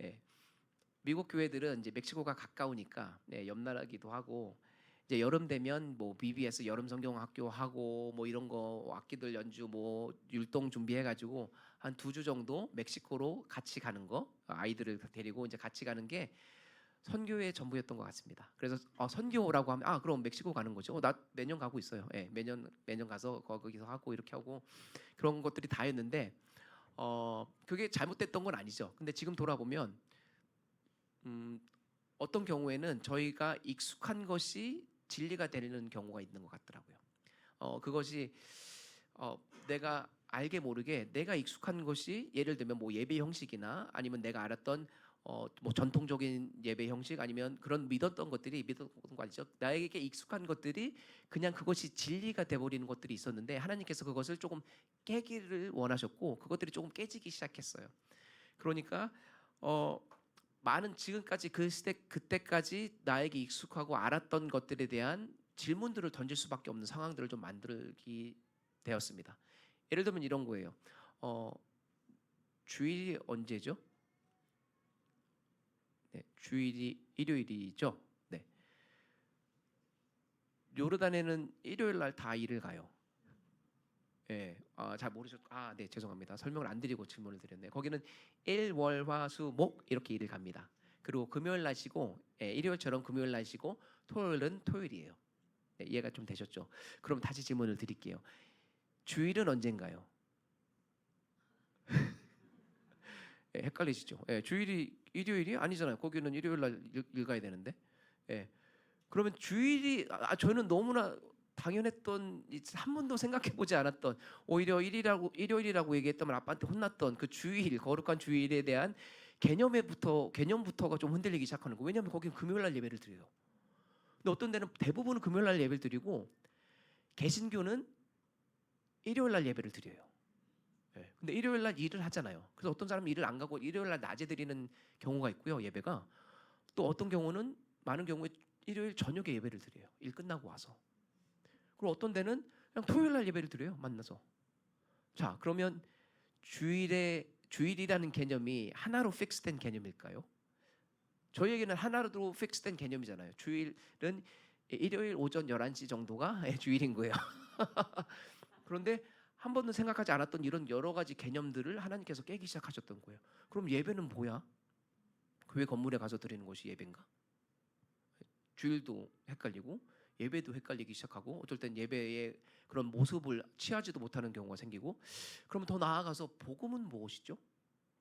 예, 미국 교회들은 이제 멕시코가 가까우니까 옆 나라기도 하고 이제 여름 되면 뭐 BBS 여름 성경 학교 하고 뭐 이런 거 악기들 연주 뭐 율동 준비해 가지고 한 2주 정도 멕시코로 같이 가는 거 아이들을 데리고 이제 같이 가는 게 선교의 전부였던 것 같습니다. 그래서 선교라고 하면 그럼 멕시코 가는 거죠. 나 매년 가고 있어요. 매년 가서 거기서 하고 이렇게 하고 그런 것들이 다였는데 그게 잘못됐던 건 아니죠. 근데 지금 돌아보면 어떤 경우에는 저희가 익숙한 것이 진리가 되는 경우가 있는 것 같더라고요. 그것이 내가 알게 모르게 내가 익숙한 것이 예를 들면 뭐 예배 형식이나 아니면 내가 알았던 뭐 전통적인 예배 형식 아니면 그런 믿었던 거 아니죠. 나에게 익숙한 것들이 그냥 그것이 진리가 돼버리는 것들이 있었는데 하나님께서 그것을 조금 깨기를 원하셨고 그것들이 조금 깨지기 시작했어요. 그러니까 많은 지금까지 그때까지 나에게 익숙하고 알았던 것들에 대한 질문들을 던질 수밖에 없는 상황들을 좀 만들기 되었습니다. 예를 들면 이런 거예요. 주일이 언제죠? 네, 주일이 일요일이죠. 네. 요르단에는 일요일 날 다 일을 가요. 예, 잘 모르셨. 네, 죄송합니다. 설명을 안 드리고 질문을 드렸네요. 거기는 일, 월, 화, 수, 목 이렇게 일을 갑니다. 그리고 금요일 날 쉬고, 일요일처럼 금요일 날 쉬고, 토요일은 토요일이에요. 네, 이해가 좀 되셨죠? 그럼 다시 질문을 드릴게요. 주일은 언젠가요? 헷갈리시죠? 주일이 일요일이 아니잖아요. 거기는 일요일 날 일 가야 되는데. 그러면 주일이 저는 너무나 당연했던 한 번도 생각해 보지 않았던 오히려 일요일이라고 얘기했다면 아빠한테 혼났던 그 주일 거룩한 주일에 대한 개념부터가 좀 흔들리기 시작하는 거예요. 왜냐하면 거기는 금요일 날 예배를 드려요. 근데 어떤 데는 대부분은 금요일 날 예배를 드리고 개신교는 일요일 날 예배를 드려요. 근데 일요일 날 일을 하잖아요. 그래서 어떤 사람은 일을 안 가고 일요일 날 낮에 드리는 경우가 있고요. 예배가 또 어떤 경우는 많은 경우에 일요일 저녁에 예배를 드려요. 일 끝나고 와서. 그리고 어떤 데는 그냥 토요일 날 예배를 드려요. 만나서. 자, 그러면 주일에 주일이라는 개념이 하나로 픽스된 개념일까요? 저희에게는 하나로 픽스된 개념이잖아요. 주일은 일요일 오전 11시 정도가 주일인 거예요. 그런데 한 번도 생각하지 않았던 이런 여러 가지 개념들을 하나님께서 깨기 시작하셨던 거예요. 그럼 예배는 뭐야? 교회 건물에 가서 드리는 것이 예배인가? 주일도 헷갈리고 예배도 헷갈리기 시작하고 어떨 땐 예배의 그런 모습을 취하지도 못하는 경우가 생기고, 그러면 더 나아가서 복음은 무엇이죠?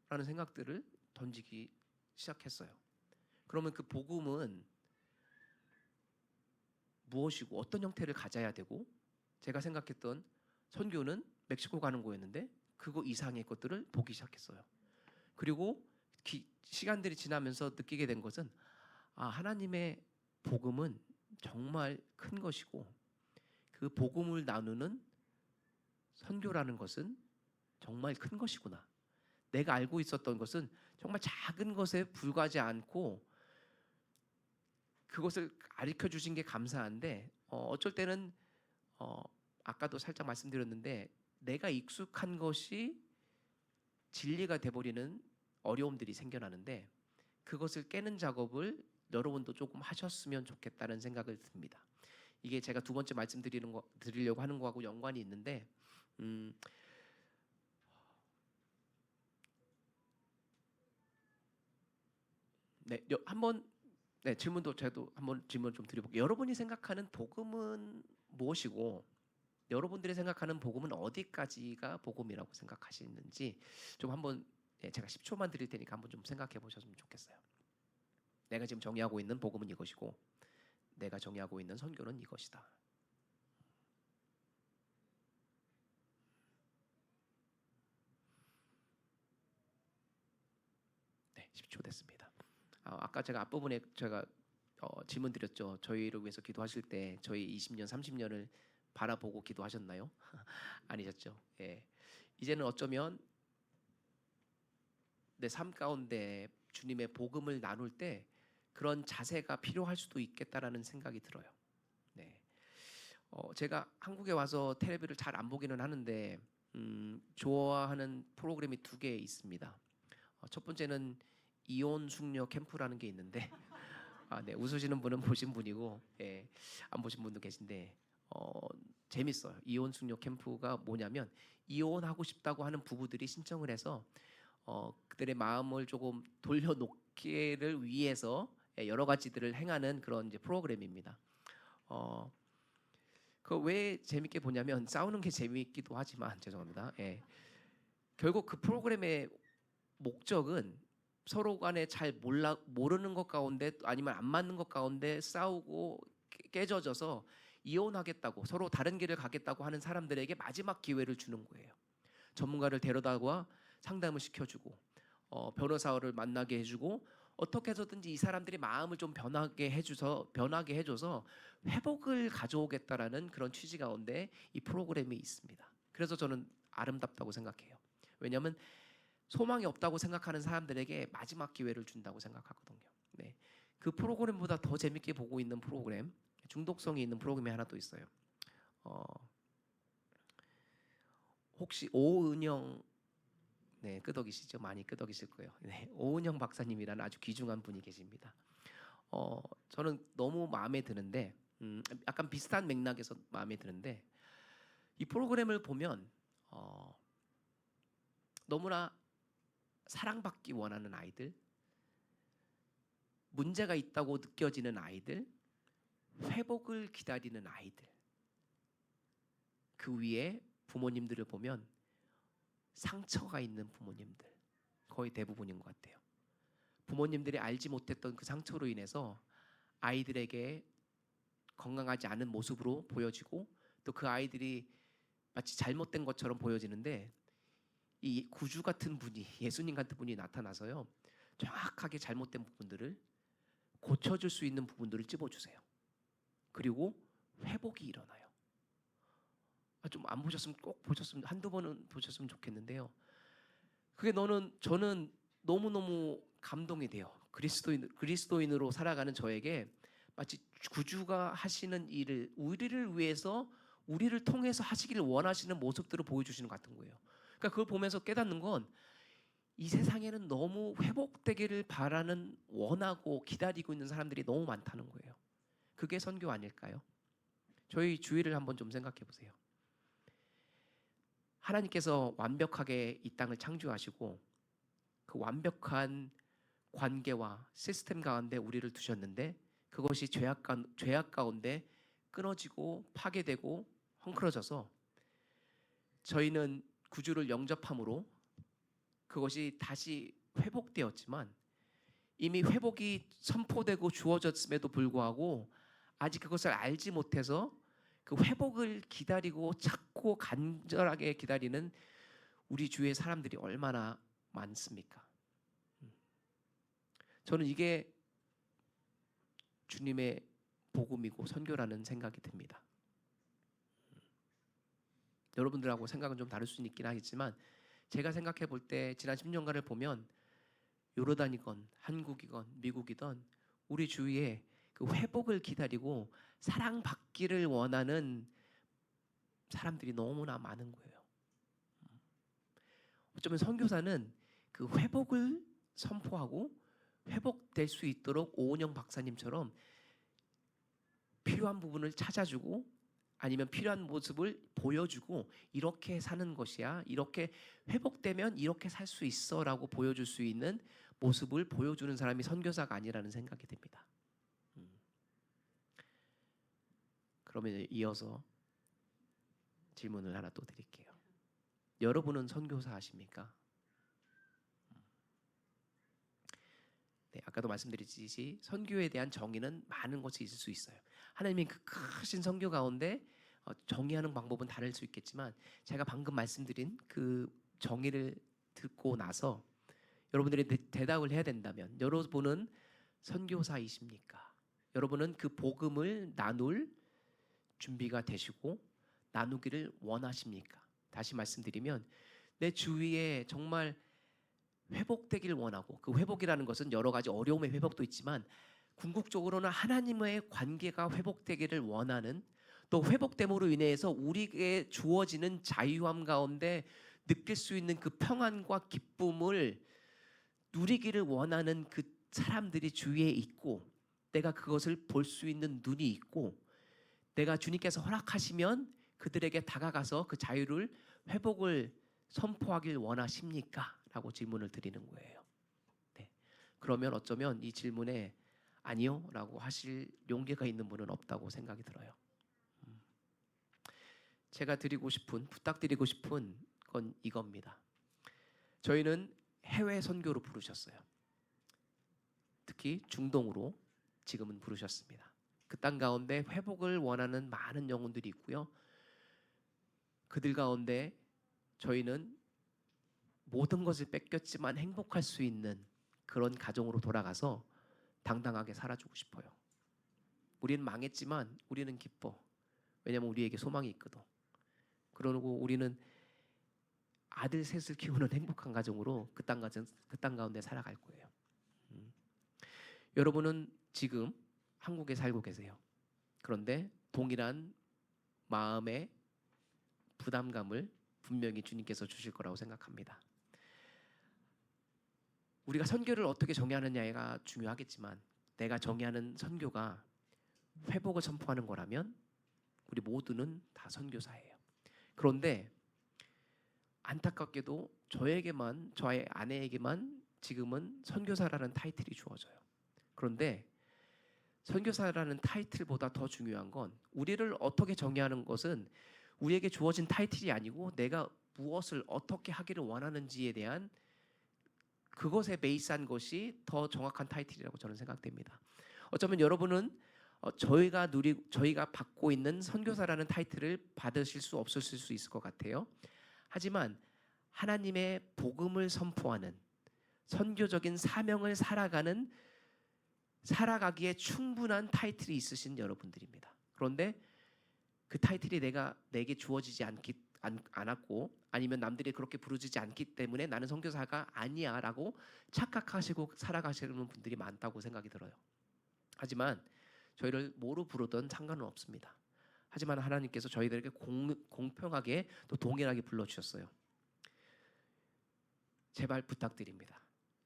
라는 생각들을 던지기 시작했어요. 그러면 그 복음은 무엇이고 어떤 형태를 가져야 되고, 제가 생각했던 선교는 멕시코 가는 거였는데 그거 이상의 것들을 보기 시작했어요. 그리고 시간들이 지나면서 느끼게 된 것은 하나님의 복음은 정말 큰 것이고 그 복음을 나누는 선교라는 것은 정말 큰 것이구나. 내가 알고 있었던 것은 정말 작은 것에 불과하지 않고 그것을 가르쳐 주신 게 감사한데 어쩔 때는 아까도 살짝 말씀드렸는데 내가 익숙한 것이 진리가 돼버리는 어려움들이 생겨나는데 그것을 깨는 작업을 여러분도 조금 하셨으면 좋겠다는 생각을 듭니다. 이게 제가 두 번째 드리려고 하는 거하고 연관이 있는데 질문도 저도 한번 질문 좀 드려볼게요. 여러분이 생각하는 복음은 무엇이고 여러분들이 생각하는 복음은 어디까지가 복음이라고 생각하시는지 좀 한번 제가 10초만 드릴 테니까 한번 좀 생각해 보셨으면 좋겠어요. 내가 지금 정의하고 있는 복음은 이것이고 내가 정의하고 있는 선교는 이것이다. 네, 10초 됐습니다. 아까 제가 앞부분에 제가 질문 드렸죠. 저희를 위해서 기도하실 때 저희 20년, 30년을 바라보고 기도하셨나요? 아니셨죠. 예. 이제는 어쩌면 내 삶 가운데 주님의 복음을 나눌 때 그런 자세가 필요할 수도 있겠다라는 생각이 들어요. 네. 제가 한국에 와서 텔레비를 잘 안 보기는 하는데 좋아하는 프로그램이 두 개 있습니다. 첫 번째는 이온 숙녀 캠프라는 게 있는데 네, 웃으시는 분은 보신 분이고 안 보신 분도 계신데 재밌어요. 이혼 숙녀 캠프가 뭐냐면 이혼하고 싶다고 하는 부부들이 신청을 해서 그들의 마음을 조금 돌려놓기를 위해서 여러 가지들을 행하는 그런 이제 프로그램입니다. 그 왜 재밌게 보냐면 싸우는 게 재미있기도 하지만 죄송합니다. 결국 그 프로그램의 목적은 서로 간에 잘 모르는 것 가운데 아니면 안 맞는 것 가운데 싸우고 깨져져서 이혼하겠다고 서로 다른 길을 가겠다고 하는 사람들에게 마지막 기회를 주는 거예요. 전문가를 데려다가 상담을 시켜주고 변호사를 만나게 해주고 어떻게 해서든지 이 사람들이 마음을 좀 변하게 해줘서 회복을 가져오겠다라는 그런 취지 가운데 이 프로그램이 있습니다. 그래서 저는 아름답다고 생각해요. 왜냐하면 소망이 없다고 생각하는 사람들에게 마지막 기회를 준다고 생각하거든요. 네. 그 프로그램보다 더 재밌게 보고 있는 프로그램, 중독성이 있는 프로그램이 하나 또 있어요. 혹시 오은영 끄덕이시죠? 많이 끄덕이실 거예요. 네, 오은영 박사님이라는 아주 귀중한 분이 계십니다. 저는 너무 마음에 드는데 약간 비슷한 맥락에서 마음에 드는데 이 프로그램을 보면 너무나 사랑받기 원하는 아이들, 문제가 있다고 느껴지는 아이들, 회복을 기다리는 아이들, 그 위에 부모님들을 보면 상처가 있는 부모님들 거의 대부분인 것 같아요. 부모님들이 알지 못했던 그 상처로 인해서 아이들에게 건강하지 않은 모습으로 보여지고 또 그 아이들이 마치 잘못된 것처럼 보여지는데 이 구주 같은 분이 예수님 같은 분이 나타나서요 정확하게 잘못된 부분들을 고쳐줄 수 있는 부분들을 찝어주세요. 그리고 회복이 일어나요. 좀 안 보셨으면 꼭 보셨으면 한두 번은 보셨으면 좋겠는데요. 저는 너무너무 감동이 돼요. 그리스도인으로 살아가는 저에게 마치 구주가 하시는 일을 우리를 위해서 우리를 통해서 하시기를 원하시는 모습들을 보여주시는 것 같은 거예요. 그러니까 그걸 보면서 깨닫는 건 이 세상에는 너무 회복되기를 바라는, 원하고 기다리고 있는 사람들이 너무 많다는 거예요. 그게 선교 아닐까요? 저희 주위를 한번 좀 생각해 보세요. 하나님께서 완벽하게 이 땅을 창조하시고 그 완벽한 관계와 시스템 가운데 우리를 두셨는데, 그것이 죄악 가운데 끊어지고 파괴되고 헝클어져서 저희는 구주를 영접함으로 그것이 다시 회복되었지만, 이미 회복이 선포되고 주어졌음에도 불구하고 아직 그것을 알지 못해서 그 회복을 기다리고 찾고 간절하게 기다리는 우리 주위의 사람들이 얼마나 많습니까? 저는 이게 주님의 복음이고 선교라는 생각이 듭니다. 여러분들하고 생각은 좀 다를 수는 있긴 하겠지만, 제가 생각해 볼 때 지난 10년간을 보면 요르단이건 한국이건 미국이건 우리 주위에 그 회복을 기다리고 사랑받기를 원하는 사람들이 너무나 많은 거예요. 어쩌면 선교사는 그 회복을 선포하고 회복될 수 있도록 오은영 박사님처럼 필요한 부분을 찾아주고 아니면 필요한 모습을 보여주고, 이렇게 사는 것이야, 이렇게 회복되면 이렇게 살 수 있어 라고 보여줄 수 있는 모습을 보여주는 사람이 선교사가 아니라는 생각이 듭니다. 그러면 이어서 질문을 하나 또 드릴게요. 여러분은 선교사 하십니까? 네, 아까도 말씀드렸듯이 선교에 대한 정의는 많은 것이 있을 수 있어요. 하나님이 그 크신 선교 가운데 정의하는 방법은 다를 수 있겠지만, 제가 방금 말씀드린 그 정의를 듣고 나서 여러분들이 대답을 해야 된다면, 여러분은 선교사이십니까? 여러분은 그 복음을 나눌 준비가 되시고 나누기를 원하십니까? 다시 말씀드리면, 내 주위에 정말 회복되기를 원하고, 그 회복이라는 것은 여러 가지 어려움의 회복도 있지만 궁극적으로는 하나님과의 관계가 회복되기를 원하는, 또 회복됨으로 인해서 우리에게 주어지는 자유함 가운데 느낄 수 있는 그 평안과 기쁨을 누리기를 원하는 그 사람들이 주위에 있고, 내가 그것을 볼 수 있는 눈이 있고, 내가 주님께서 허락하시면 그들에게 다가가서 그 자유를, 회복을 선포하길 원하십니까? 라고 질문을 드리는 거예요. 네. 그러면 어쩌면 이 질문에 아니요 라고 하실 용기가 있는 분은 없다고 생각이 들어요. 제가 부탁드리고 싶은 건 이겁니다. 저희는 해외 선교로 부르셨어요. 특히 중동으로 지금은 부르셨습니다. 그 땅 가운데 회복을 원하는 많은 영혼들이 있고요. 그들 가운데 저희는 모든 것을 뺏겼지만 행복할 수 있는 그런 가정으로 돌아가서 당당하게 살아주고 싶어요. 우리는 망했지만 우리는 기뻐. 왜냐하면 우리에게 소망이 있거든. 그러고 우리는 아들 셋을 키우는 행복한 가정으로 그 땅 가운데 살아갈 거예요. 여러분은 지금 한국에 살고 계세요. 그런데 동일한 마음의 부담감을 분명히 주님께서 주실 거라고 생각합니다. 우리가 선교를 어떻게 정의하느냐가 중요하겠지만, 내가 정의하는 선교가 회복을 선포하는 거라면 우리 모두는 다 선교사예요. 그런데 안타깝게도 저에게만, 저의 아내에게만 지금은 선교사라는 타이틀이 주어져요. 그런데 선교사라는 타이틀보다 더 중요한 건, 우리를 어떻게 정의하는 것은 우리에게 주어진 타이틀이 아니고 내가 무엇을 어떻게 하기를 원하는지에 대한 그것에 베이스한 것이 더 정확한 타이틀이라고 저는 생각됩니다. 어쩌면 여러분은 저희가 받고 있는 선교사라는 타이틀을 받으실 수 없으실 수 있을 것 같아요. 하지만 하나님의 복음을 선포하는 선교적인 사명을 살아가기에 충분한 타이틀이 있으신 여러분들입니다. 그런데 그 타이틀이 내게 주어지지 않았고, 아니면 남들이 그렇게 부르지지 않기 때문에 나는 선교사가 아니야 라고 착각하시고 살아가시는 분들이 많다고 생각이 들어요. 하지만 저희를 뭐로 부르든 상관은 없습니다. 하지만 하나님께서 저희들에게 공평하게 또 동일하게 불러주셨어요. 제발 부탁드립니다.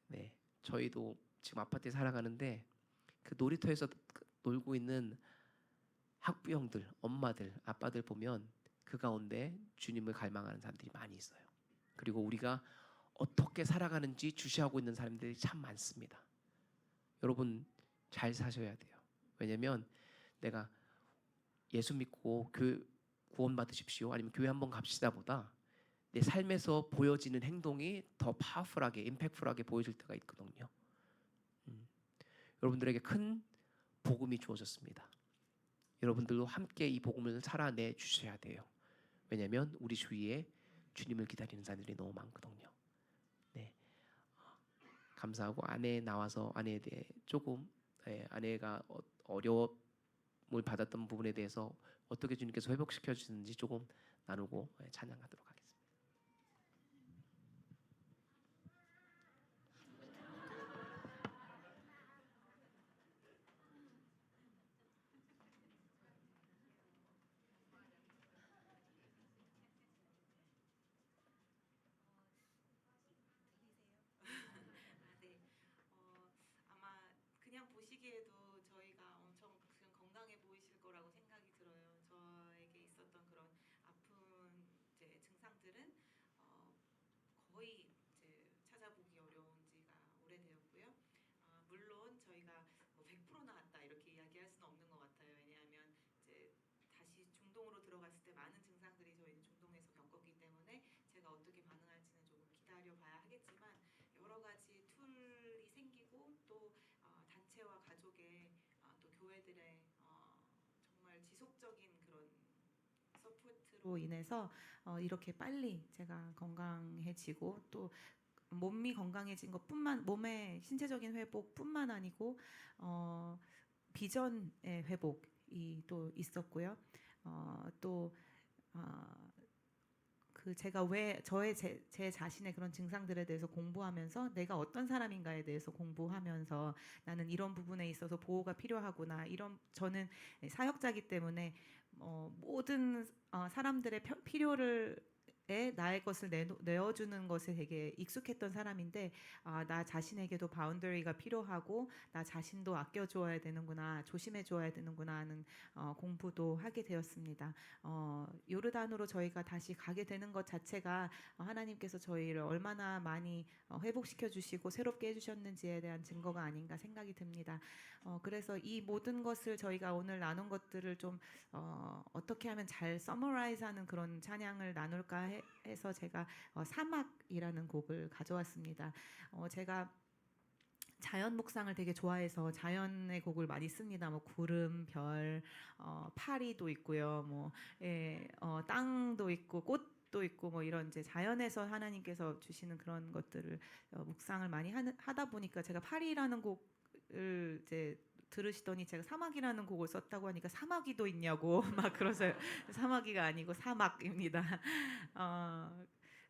네, 저희도 지금 아파트에 살아가는데 그 놀이터에서 놀고 있는 학부형들, 엄마들, 아빠들 보면 그 가운데 주님을 갈망하는 사람들이 많이 있어요. 그리고 우리가 어떻게 살아가는지 주시하고 있는 사람들이 참 많습니다. 여러분 잘 사셔야 돼요. 왜냐면 내가 예수 믿고 구원 받으십시오, 아니면 교회 한번 갑시다 보다 내 삶에서 보여지는 행동이 더 파워풀하게, 임팩트풀하게 보여질 때가 있거든요. 여러분들에게 큰 복음이 주어졌습니다. 여러분들도 함께 이 복음을 살아내 주셔야 돼요. 왜냐하면 우리 주위에 주님을 기다리는 사람들이 너무 많거든요. 네, 감사하고 아내 나와서 아내에 대해 조금 아내가 어려움을 받았던 부분에 대해서 어떻게 주님께서 회복시켜 주시는지 조금 나누고 찬양하도록 하겠습니다. 네. 아마 그냥 보시기에도 저희가 엄청 지금 건강해 보이실 거라고 생각이 들어요. 저에게 있었던 그런 아픈 이제 증상들은 어, 거의 이제 찾아보기 어려운 지가 오래되었고요. 물론 저희가 뭐 100% 나았다 이렇게 이야기할 수는 없는 것 같아요. 왜냐하면 이제 다시 중동으로 들어갔을 때 많은 증상들이 저희는 중동에서 겪었기 때문에 제가 어떻게 반응할지는 조금 기다려봐야 하겠지만 여러 가지 툴이 생기고 또 단체와 가족의 또 교회들의 정말 지속적인 그런 서포트로 인해서 이렇게 빨리 제가 건강해지고 또 몸이 건강해진 것뿐만 몸의 신체적인 회복뿐만 아니고 비전의 회복이 또 있었고요. 또 그 제가 왜 제 자신의 그런 증상들에 대해서 공부하면서 내가 어떤 사람인가에 대해서 공부하면서 나는 이런 부분에 있어서 보호가 필요하구나, 이런 저는 사역자이기 때문에 모든 사람들의 필요를 나의 것을 내어주는 것에 되게 익숙했던 사람인데 나 자신에게도 바운더리가 필요하고 나 자신도 아껴줘야 되는구나, 조심해줘야 되는구나 하는 공부도 하게 되었습니다. 요르단으로 저희가 다시 가게 되는 것 자체가 하나님께서 저희를 얼마나 많이 회복시켜 주시고 새롭게 해주셨는지에 대한 증거가 아닌가 생각이 듭니다. 그래서 이 모든 것을 저희가 오늘 나눈 것들을 좀 어떻게 하면 잘 서머라이즈하는 그런 찬양을 나눌까 해서 제가 사막이라는 곡을 가져왔습니다. 제가 자연 묵상을 되게 좋아해서 자연의 곡을 많이 씁니다. 뭐 구름, 별, 파리도 있고요. 뭐 땅도 있고 꽃도 있고 뭐 이런 이제 자연에서 하나님께서 주시는 그런 것들을 묵상을 많이 하다 보니까 제가 파리라는 곡을 이제 들으시더니 제가 사막이라는 곡을 썼다고 하니까 사마귀도 있냐고 막 그러세요. 사마귀가 아니고 사막입니다.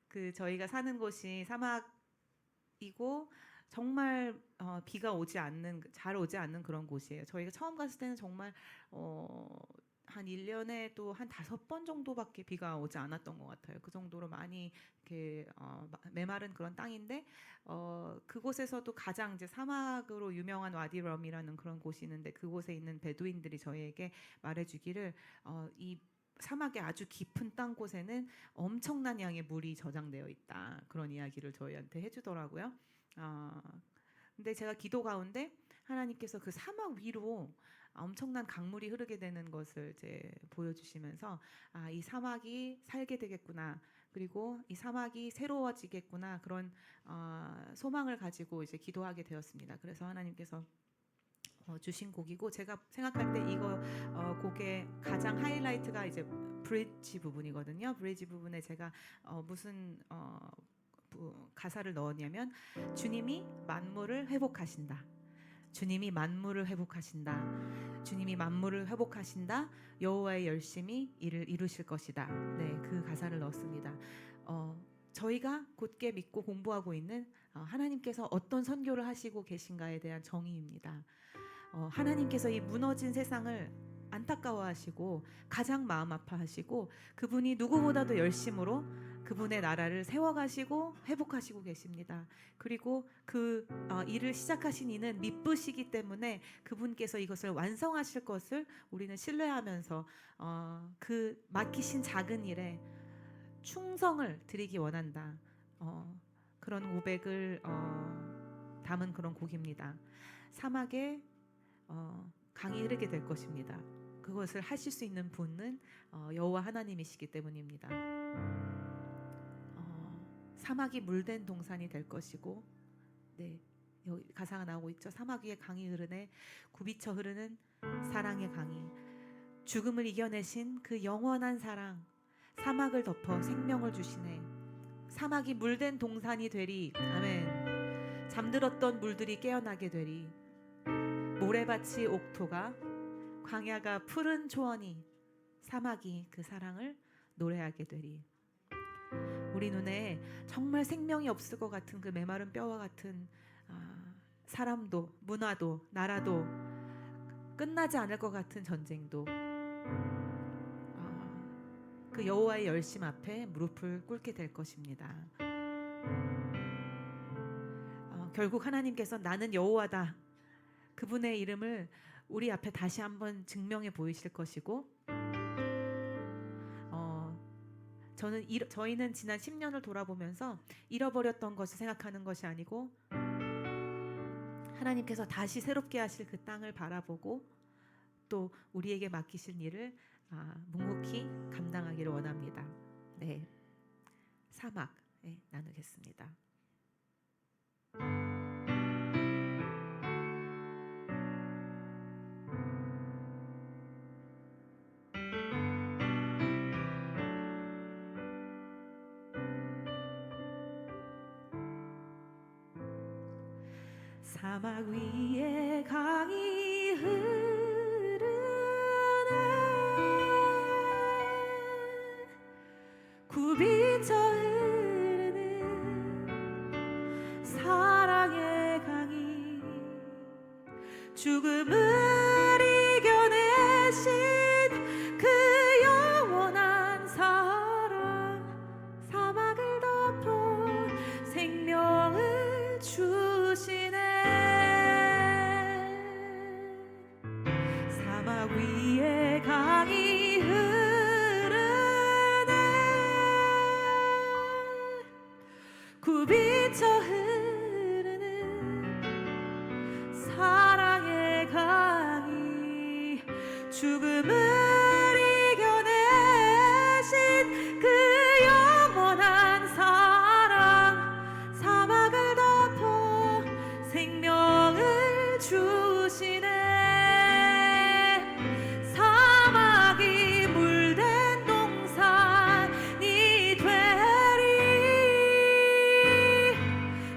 그 저희가 사는 곳이 사막이고 정말 비가 잘 오지 않는 그런 곳이에요. 저희가 처음 갔을 때는 정말 한 1년에 또 한 5번 정도밖에 비가 오지 않았던 것 같아요. 그 정도로 많이 이렇게 메마른 그런 땅인데 그곳에서도 가장 이제 사막으로 유명한 와디럼이라는 그런 곳이 있는데 그곳에 있는 베두인들이 저희에게 말해주기를 이 사막의 아주 깊은 땅 곳에는 엄청난 양의 물이 저장되어 있다, 그런 이야기를 저희한테 해주더라고요. 근데 제가 기도 가운데 하나님께서 그 사막 위로 엄청난 강물이 흐르게 되는 것을 이제 보여주시면서 이 사막이 살게 되겠구나, 그리고 이 사막이 새로워지겠구나, 그런 소망을 가지고 이제 기도하게 되었습니다. 그래서 하나님께서 주신 곡이고 제가 생각할 때 이거 곡의 가장 하이라이트가 이제 브릿지 부분이거든요. 브릿지 부분에 제가 무슨 가사를 넣었냐면 주님이 만물을 회복하신다. 주님이 만물을 회복하신다. 주님이 만물을 회복하신다. 여호와의 열심히 이를 이루실 것이다. 네, 그 가사를 넣었습니다. 저희가 곧게 믿고 공부하고 있는 하나님께서 어떤 선교를 하시고 계신가에 대한 정의입니다. 하나님께서 이 무너진 세상을 안타까워하시고 가장 마음 아파하시고 그분이 누구보다도 열심으로 그분의 나라를 세워가시고 회복하시고 계십니다. 그리고 그 일을 시작하신 이는 미쁘시기 때문에 그분께서 이것을 완성하실 것을 우리는 신뢰하면서 그 맡기신 작은 일에 충성을 드리기 원한다. 그런 고백을 담은 그런 곡입니다. 사막에 강이 흐르게 될 것입니다. 그것을 하실 수 있는 분은 여호와 하나님이시기 때문입니다. 사막이 물된 동산이 될 것이고, 네, 여기 가사가 나오고 있죠. 사막 위에 강이 흐르네, 굽이쳐 흐르는 사랑의 강이. 죽음을 이겨내신 그 영원한 사랑, 사막을 덮어 생명을 주시네. 사막이 물된 동산이 되리. 아멘. 잠들었던 물들이 깨어나게 되리. 모래밭이 옥토가, 광야가 푸른 초원이, 사막이 그 사랑을 노래하게 되리. 우리 눈에 정말 생명이 없을 것 같은 그 메마른 뼈와 같은 사람도, 문화도, 나라도, 끝나지 않을 것 같은 전쟁도 그 여호와의 열심 앞에 무릎을 꿇게 될 것입니다. 결국 하나님께서 나는 여호와다, 그분의 이름을 우리 앞에 다시 한번 증명해 보이실 것이고, 저희는 지난 10년을 돌아보면서 잃어버렸던 것을 생각하는 것이 아니고 하나님께서 다시 새롭게 하실 그 땅을 바라보고 또 우리에게 맡기신 일을 묵묵히 감당하기를 원합니다. 네, 사막 나누겠습니다. 사막 위에 강이 흐르네, 굽이쳐 흐르는 사랑의 강이, 죽음을 이겨내신 그 영원한 사랑, 사막을 덮어 생명을 주시네. 사막 위에 강이 흐르네, 굽이쳐 흐르는 사랑의 강이, 죽음을 이겨내신 그 영원한 사랑, 사막을 덮어 생명을 주시네. 사막이 물된 동산이 되리.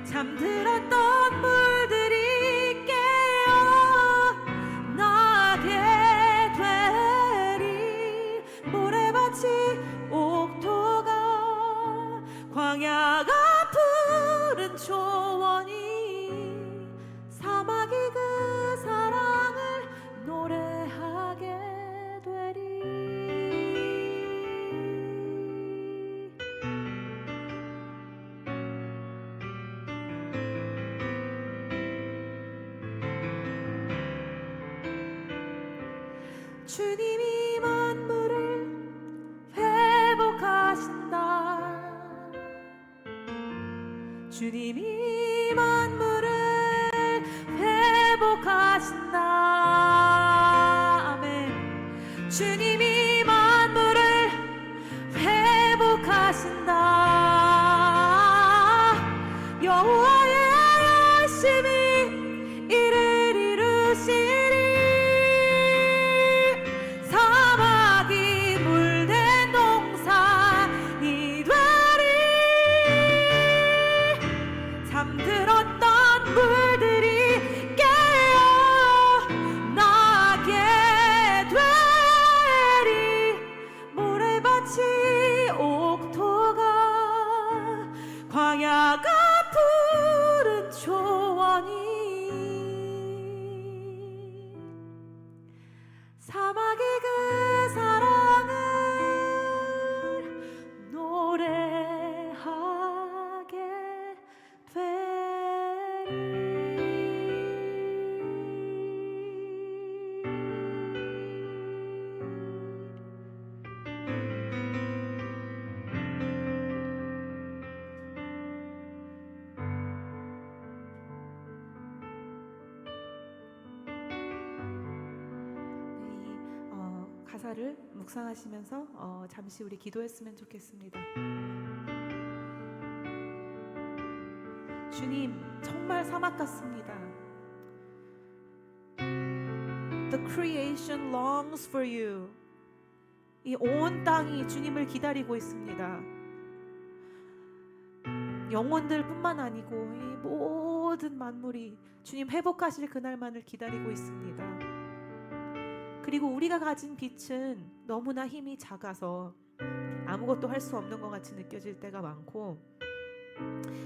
잠들었던 물들이 깨어나게 되리. 모래밭이 옥토가, 광야가 푸른 초원이, 사막이 그 사랑을 노래하게 되리. 주님이 만물을 회복하신다. 주님이 만물을 회복하신다. 아멘. 주님이 만물을 회복하신다. 여호와의 열심히 이를 이루시리. 사막이 물된 동산이 되리. 잠들었던 물들이 깨어나게 되리. 모래밭이 옥토가, 광야가 푸른 초원이, 사막이 그 사랑을 노래하게 가사를 묵상하시면서 잠시 우리 기도했으면 좋겠습니다. 주님, 정말 사막 같습니다. The creation longs for you. 이 온 땅이 주님을 기다리고 있습니다. 영혼들 뿐만 아니고 이 모든 만물이 주님 회복하실 그날만을 기다리고 있습니다. 그리고 우리가 가진 빛은 너무나 힘이 작아서 아무것도 할 수 없는 것 같이 느껴질 때가 많고,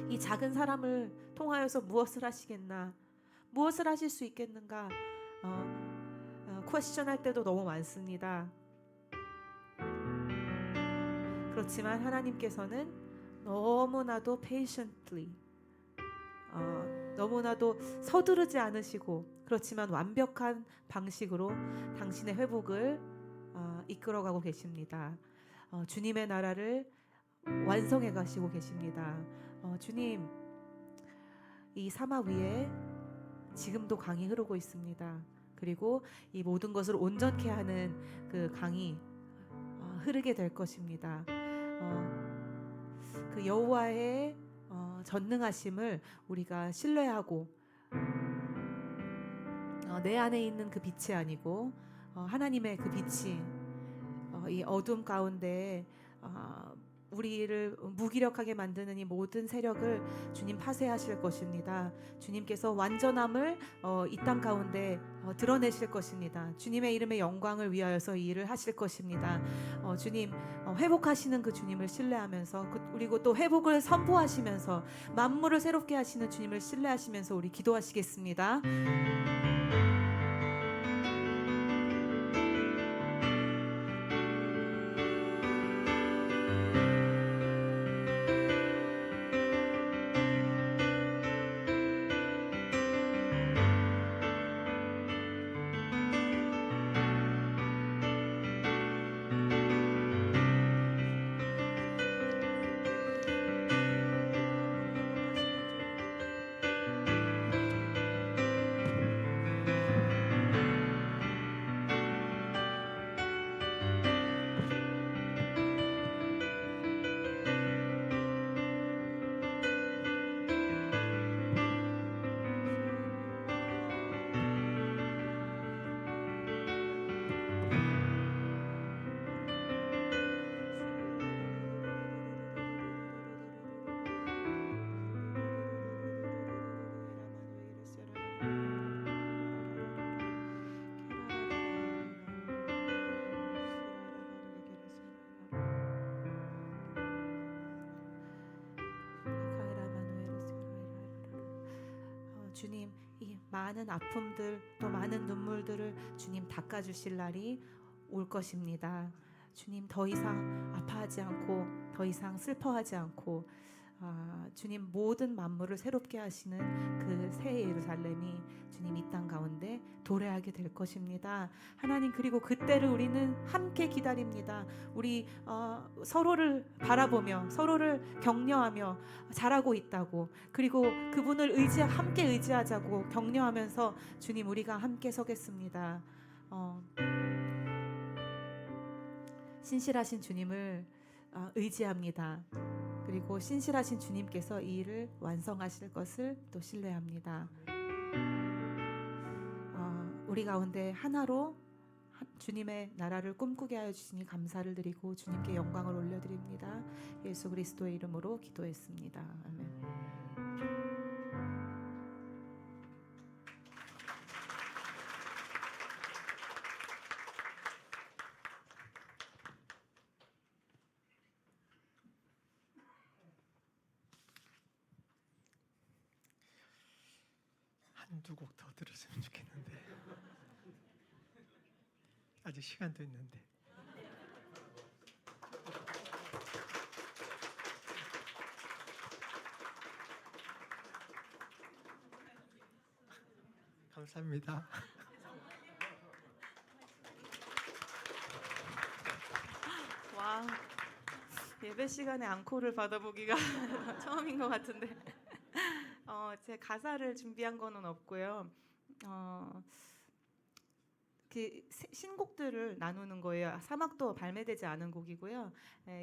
이 작은 사람을 통하여서 무엇을 하시겠나, 무엇을 하실 수 있겠는가 퀘스천할 때도 너무 많습니다. 그렇지만 하나님께서는 너무나도 patiently, 너무나도 서두르지 않으시고, 그렇지만 완벽한 방식으로 당신의 회복을 이끌어가고 계십니다. 주님의 나라를 완성해 가시고 계십니다. 주님, 이 사막 위에 지금도 강이 흐르고 있습니다. 그리고 이 모든 것을 온전케 하는 그 강이 흐르게 될 것입니다. 그 여호와의 전능하심을 우리가 신뢰하고, 내 안에 있는 그 빛이 아니고 하나님의 그 빛이 이 어둠 가운데 우리를 무기력하게 만드는 이 모든 세력을 주님 파쇄하실 것입니다. 주님께서 완전함을 이 땅 가운데 드러내실 것입니다. 주님의 이름의 영광을 위하여서 이 일을 하실 것입니다. 주님, 회복하시는 그 주님을 신뢰하면서, 그리고 또 회복을 선포하시면서 만물을 새롭게 하시는 주님을 신뢰하시면서 우리 기도하시겠습니다. 주님, 이 많은 아픔들, 또 많은 눈물들을 주님 닦아주실 날이 올 것입니다. 주님, 더 이상 아파하지 않고, 더 이상 슬퍼하지 않고, 주님, 모든 만물을 새롭게 하시는 그 새 예루살렘이 주님 이 땅 가운데 도래하게 될 것입니다. 하나님, 그리고 그때를 우리는 함께 기다립니다. 우리 서로를 바라보며 서로를 격려하며 잘하고 있다고, 그리고 그분을 함께 의지하자고 격려하면서 주님, 우리가 함께 서겠습니다. 신실하신 주님을 의지합니다. 그리고 신실하신 주님께서 이 일을 완성하실 것을 또 신뢰합니다. 우리 가운데 하나로 주님의 나라를 꿈꾸게 하여 주시니 감사를 드리고 주님께 영광을 올려드립니다. 예수 그리스도의 이름으로 기도했습니다. 아멘. 한두 곡 더 들었으면 좋겠는데 아직 시간도 있는데. 감사합니다. 와, 예배 시간에 앙코를 받아보기가 처음인 것 같은데 제 가사를 준비한 거는 없고요. 신곡들을 나누는 거예요. 사막도 발매되지 않은 곡이고요.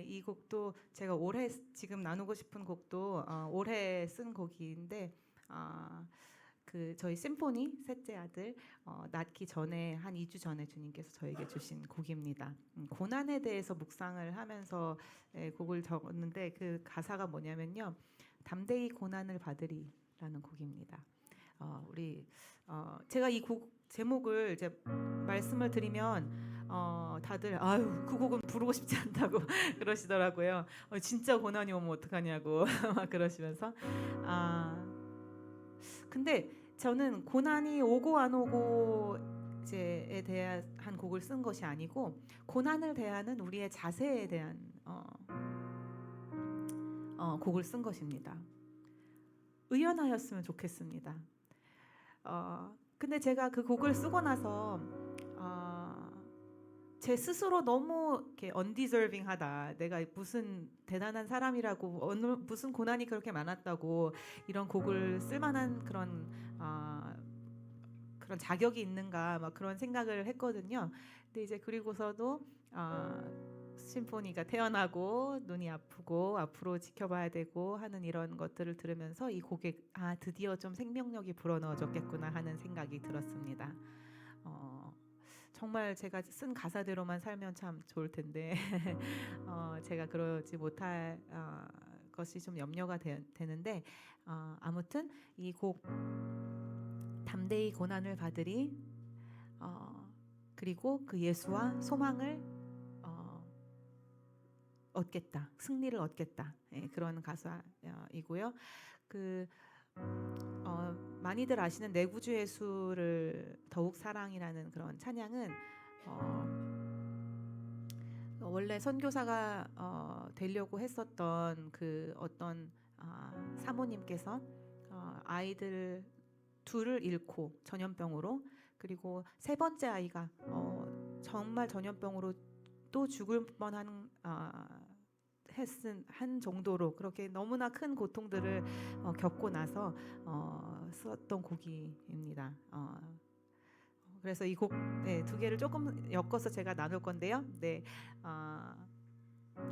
이 곡도 제가 올해 지금 나누고 싶은 곡도 올해 쓴 곡인데 그 저희 심포니 셋째 아들 낳기 전에 한 2주 전에 주님께서 저에게 주신 곡입니다. 고난에 대해서 묵상을 하면서 곡을 적었는데 그 가사가 뭐냐면요. 담대히 고난을 받으리라는 곡입니다. 제가 이 곡 제목을 이제 말씀을 드리면 다들 아유 그 곡은 부르고 싶지 않다고 그러시더라고요. 진짜 고난이 오면 어떡하냐고 막 그러시면서 근데 저는 고난이 오고 안 오고 이제에 대한 곡을 쓴 것이 아니고 고난을 대하는 우리의 자세에 대한 곡을 쓴 것입니다. 의연하였으면 좋겠습니다. 근데 제가 그 곡을 쓰고 나서 제 스스로 너무 이렇게 undeserving하다. 내가 무슨 대단한 사람이라고 무슨 고난이 그렇게 많았다고 이런 곡을 쓸만한 그런 자격이 있는가 막 그런 생각을 했거든요. 근데 이제 그리고서도 심포니가 태어나고 눈이 아프고 앞으로 지켜봐야 되고 하는 이런 것들을 들으면서 이 곡에 드디어 좀 생명력이 불어넣어졌겠구나 하는 생각이 들었습니다. 정말 제가 쓴 가사대로만 살면 참 좋을 텐데 제가 그러지 못할 것이 좀 염려가 되는데 아무튼 이 곡 담대히 고난을 받으리 그리고 그 예수와 소망을 얻겠다, 승리를 얻겠다 그런 가사이고요. 많이들 아시는 내 구주 예수를 더욱 사랑이라는 그런 찬양은 원래 선교사가 되려고 했었던 그 어떤 사모님께서 아이들 둘을 잃고 전염병으로 그리고 세 번째 아이가 정말 전염병으로 또 죽을 뻔한 한 정도로 그렇게 너무나 큰 고통들을 겪고 나서 썼던 곡입니다. 그래서 이 곡 두 개를 조금 엮어서 제가 나눌 건데요.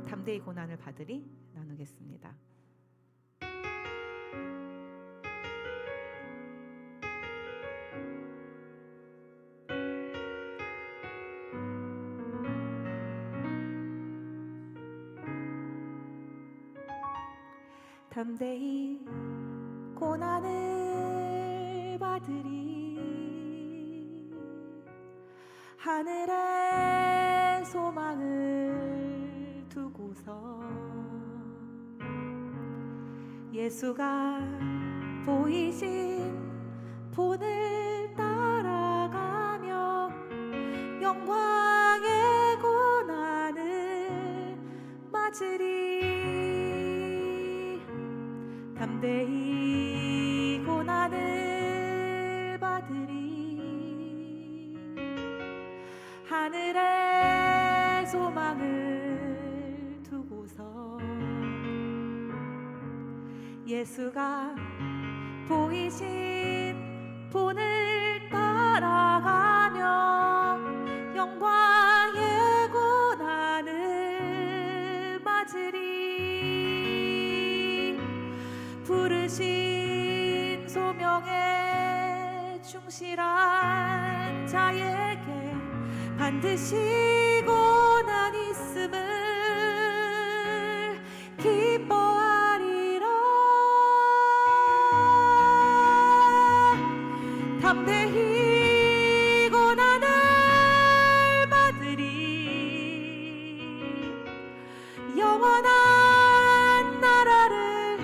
담대히 고난을 받으리 나누겠습니다. 담대히 고난을 받으리 하늘에 소망을 두고서 예수가 보이신 본을 따라가며 영광의 고난을 맞으리 담대히 고난을 받으리 하늘에 소망을 두고서 예수가 보이신 본을 따라가며 영광의 고난을 맞으리 부르신 소명에 충실한 자에게 반드시 고난 있음을 기뻐하리라 담대히 고난을 받으리 영원한 나라를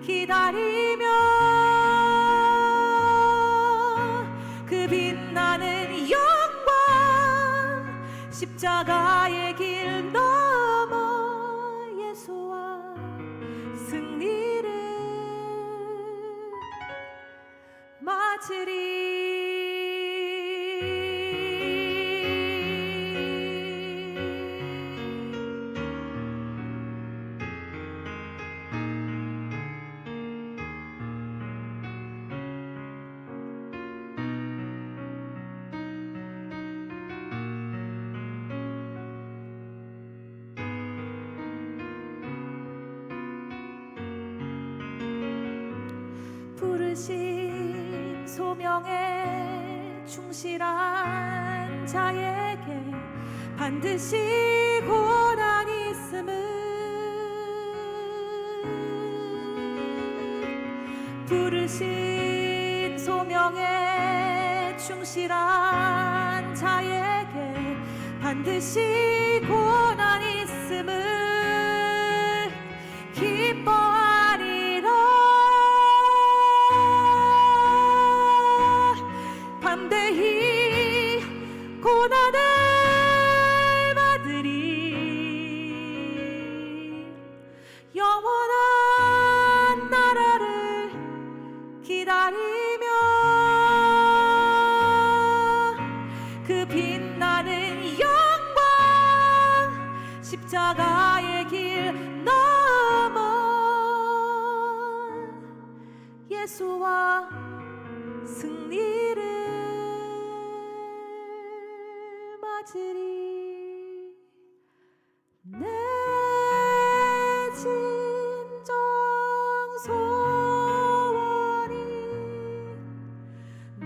기다리며 그 빛나는 영광 십자가의 길 넘어 예수와 승리를 맞으리 부르신 소명에 충실한 자에게 반드시 고난이 있음을 부르신 소명에 충실한 자에게 반드시 고난이 있음을 기뻐하리라. 담대히 고난을 받으리. 영원한 나라를 기다리며 그 빛나는 영광 십자가의 길 넘어 예수와 승리를 맞으리. 내 진정 소원이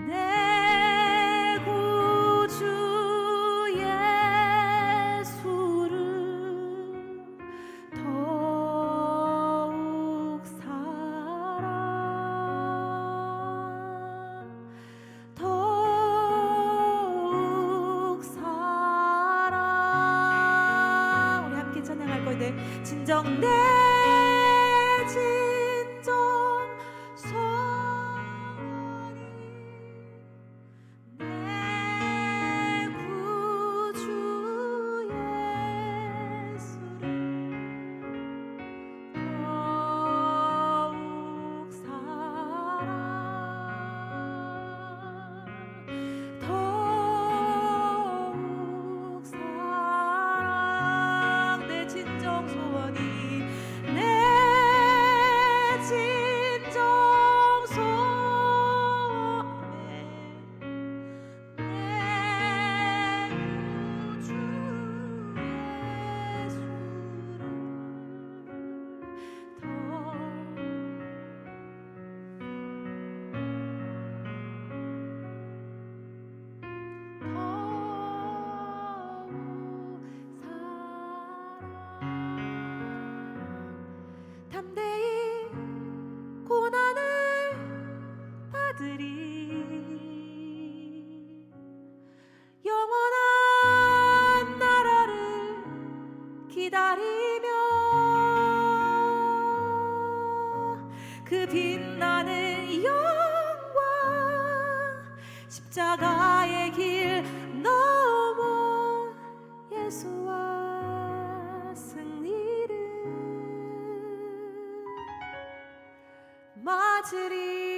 내 구주 예수를 더욱 사랑. 우리 함께 찬양할 건데 진정 내 진정 소원이 내 구주 예수를 더욱 사랑 더욱 사랑. 내 진정 소원이 내 진정 소원에 내 구주 예수를 담대히 고난을 받으리. 영원한 나라를 기다리며 그 빛나는 영광 십자가의 길 넘어 예수와 승리를 맞으리.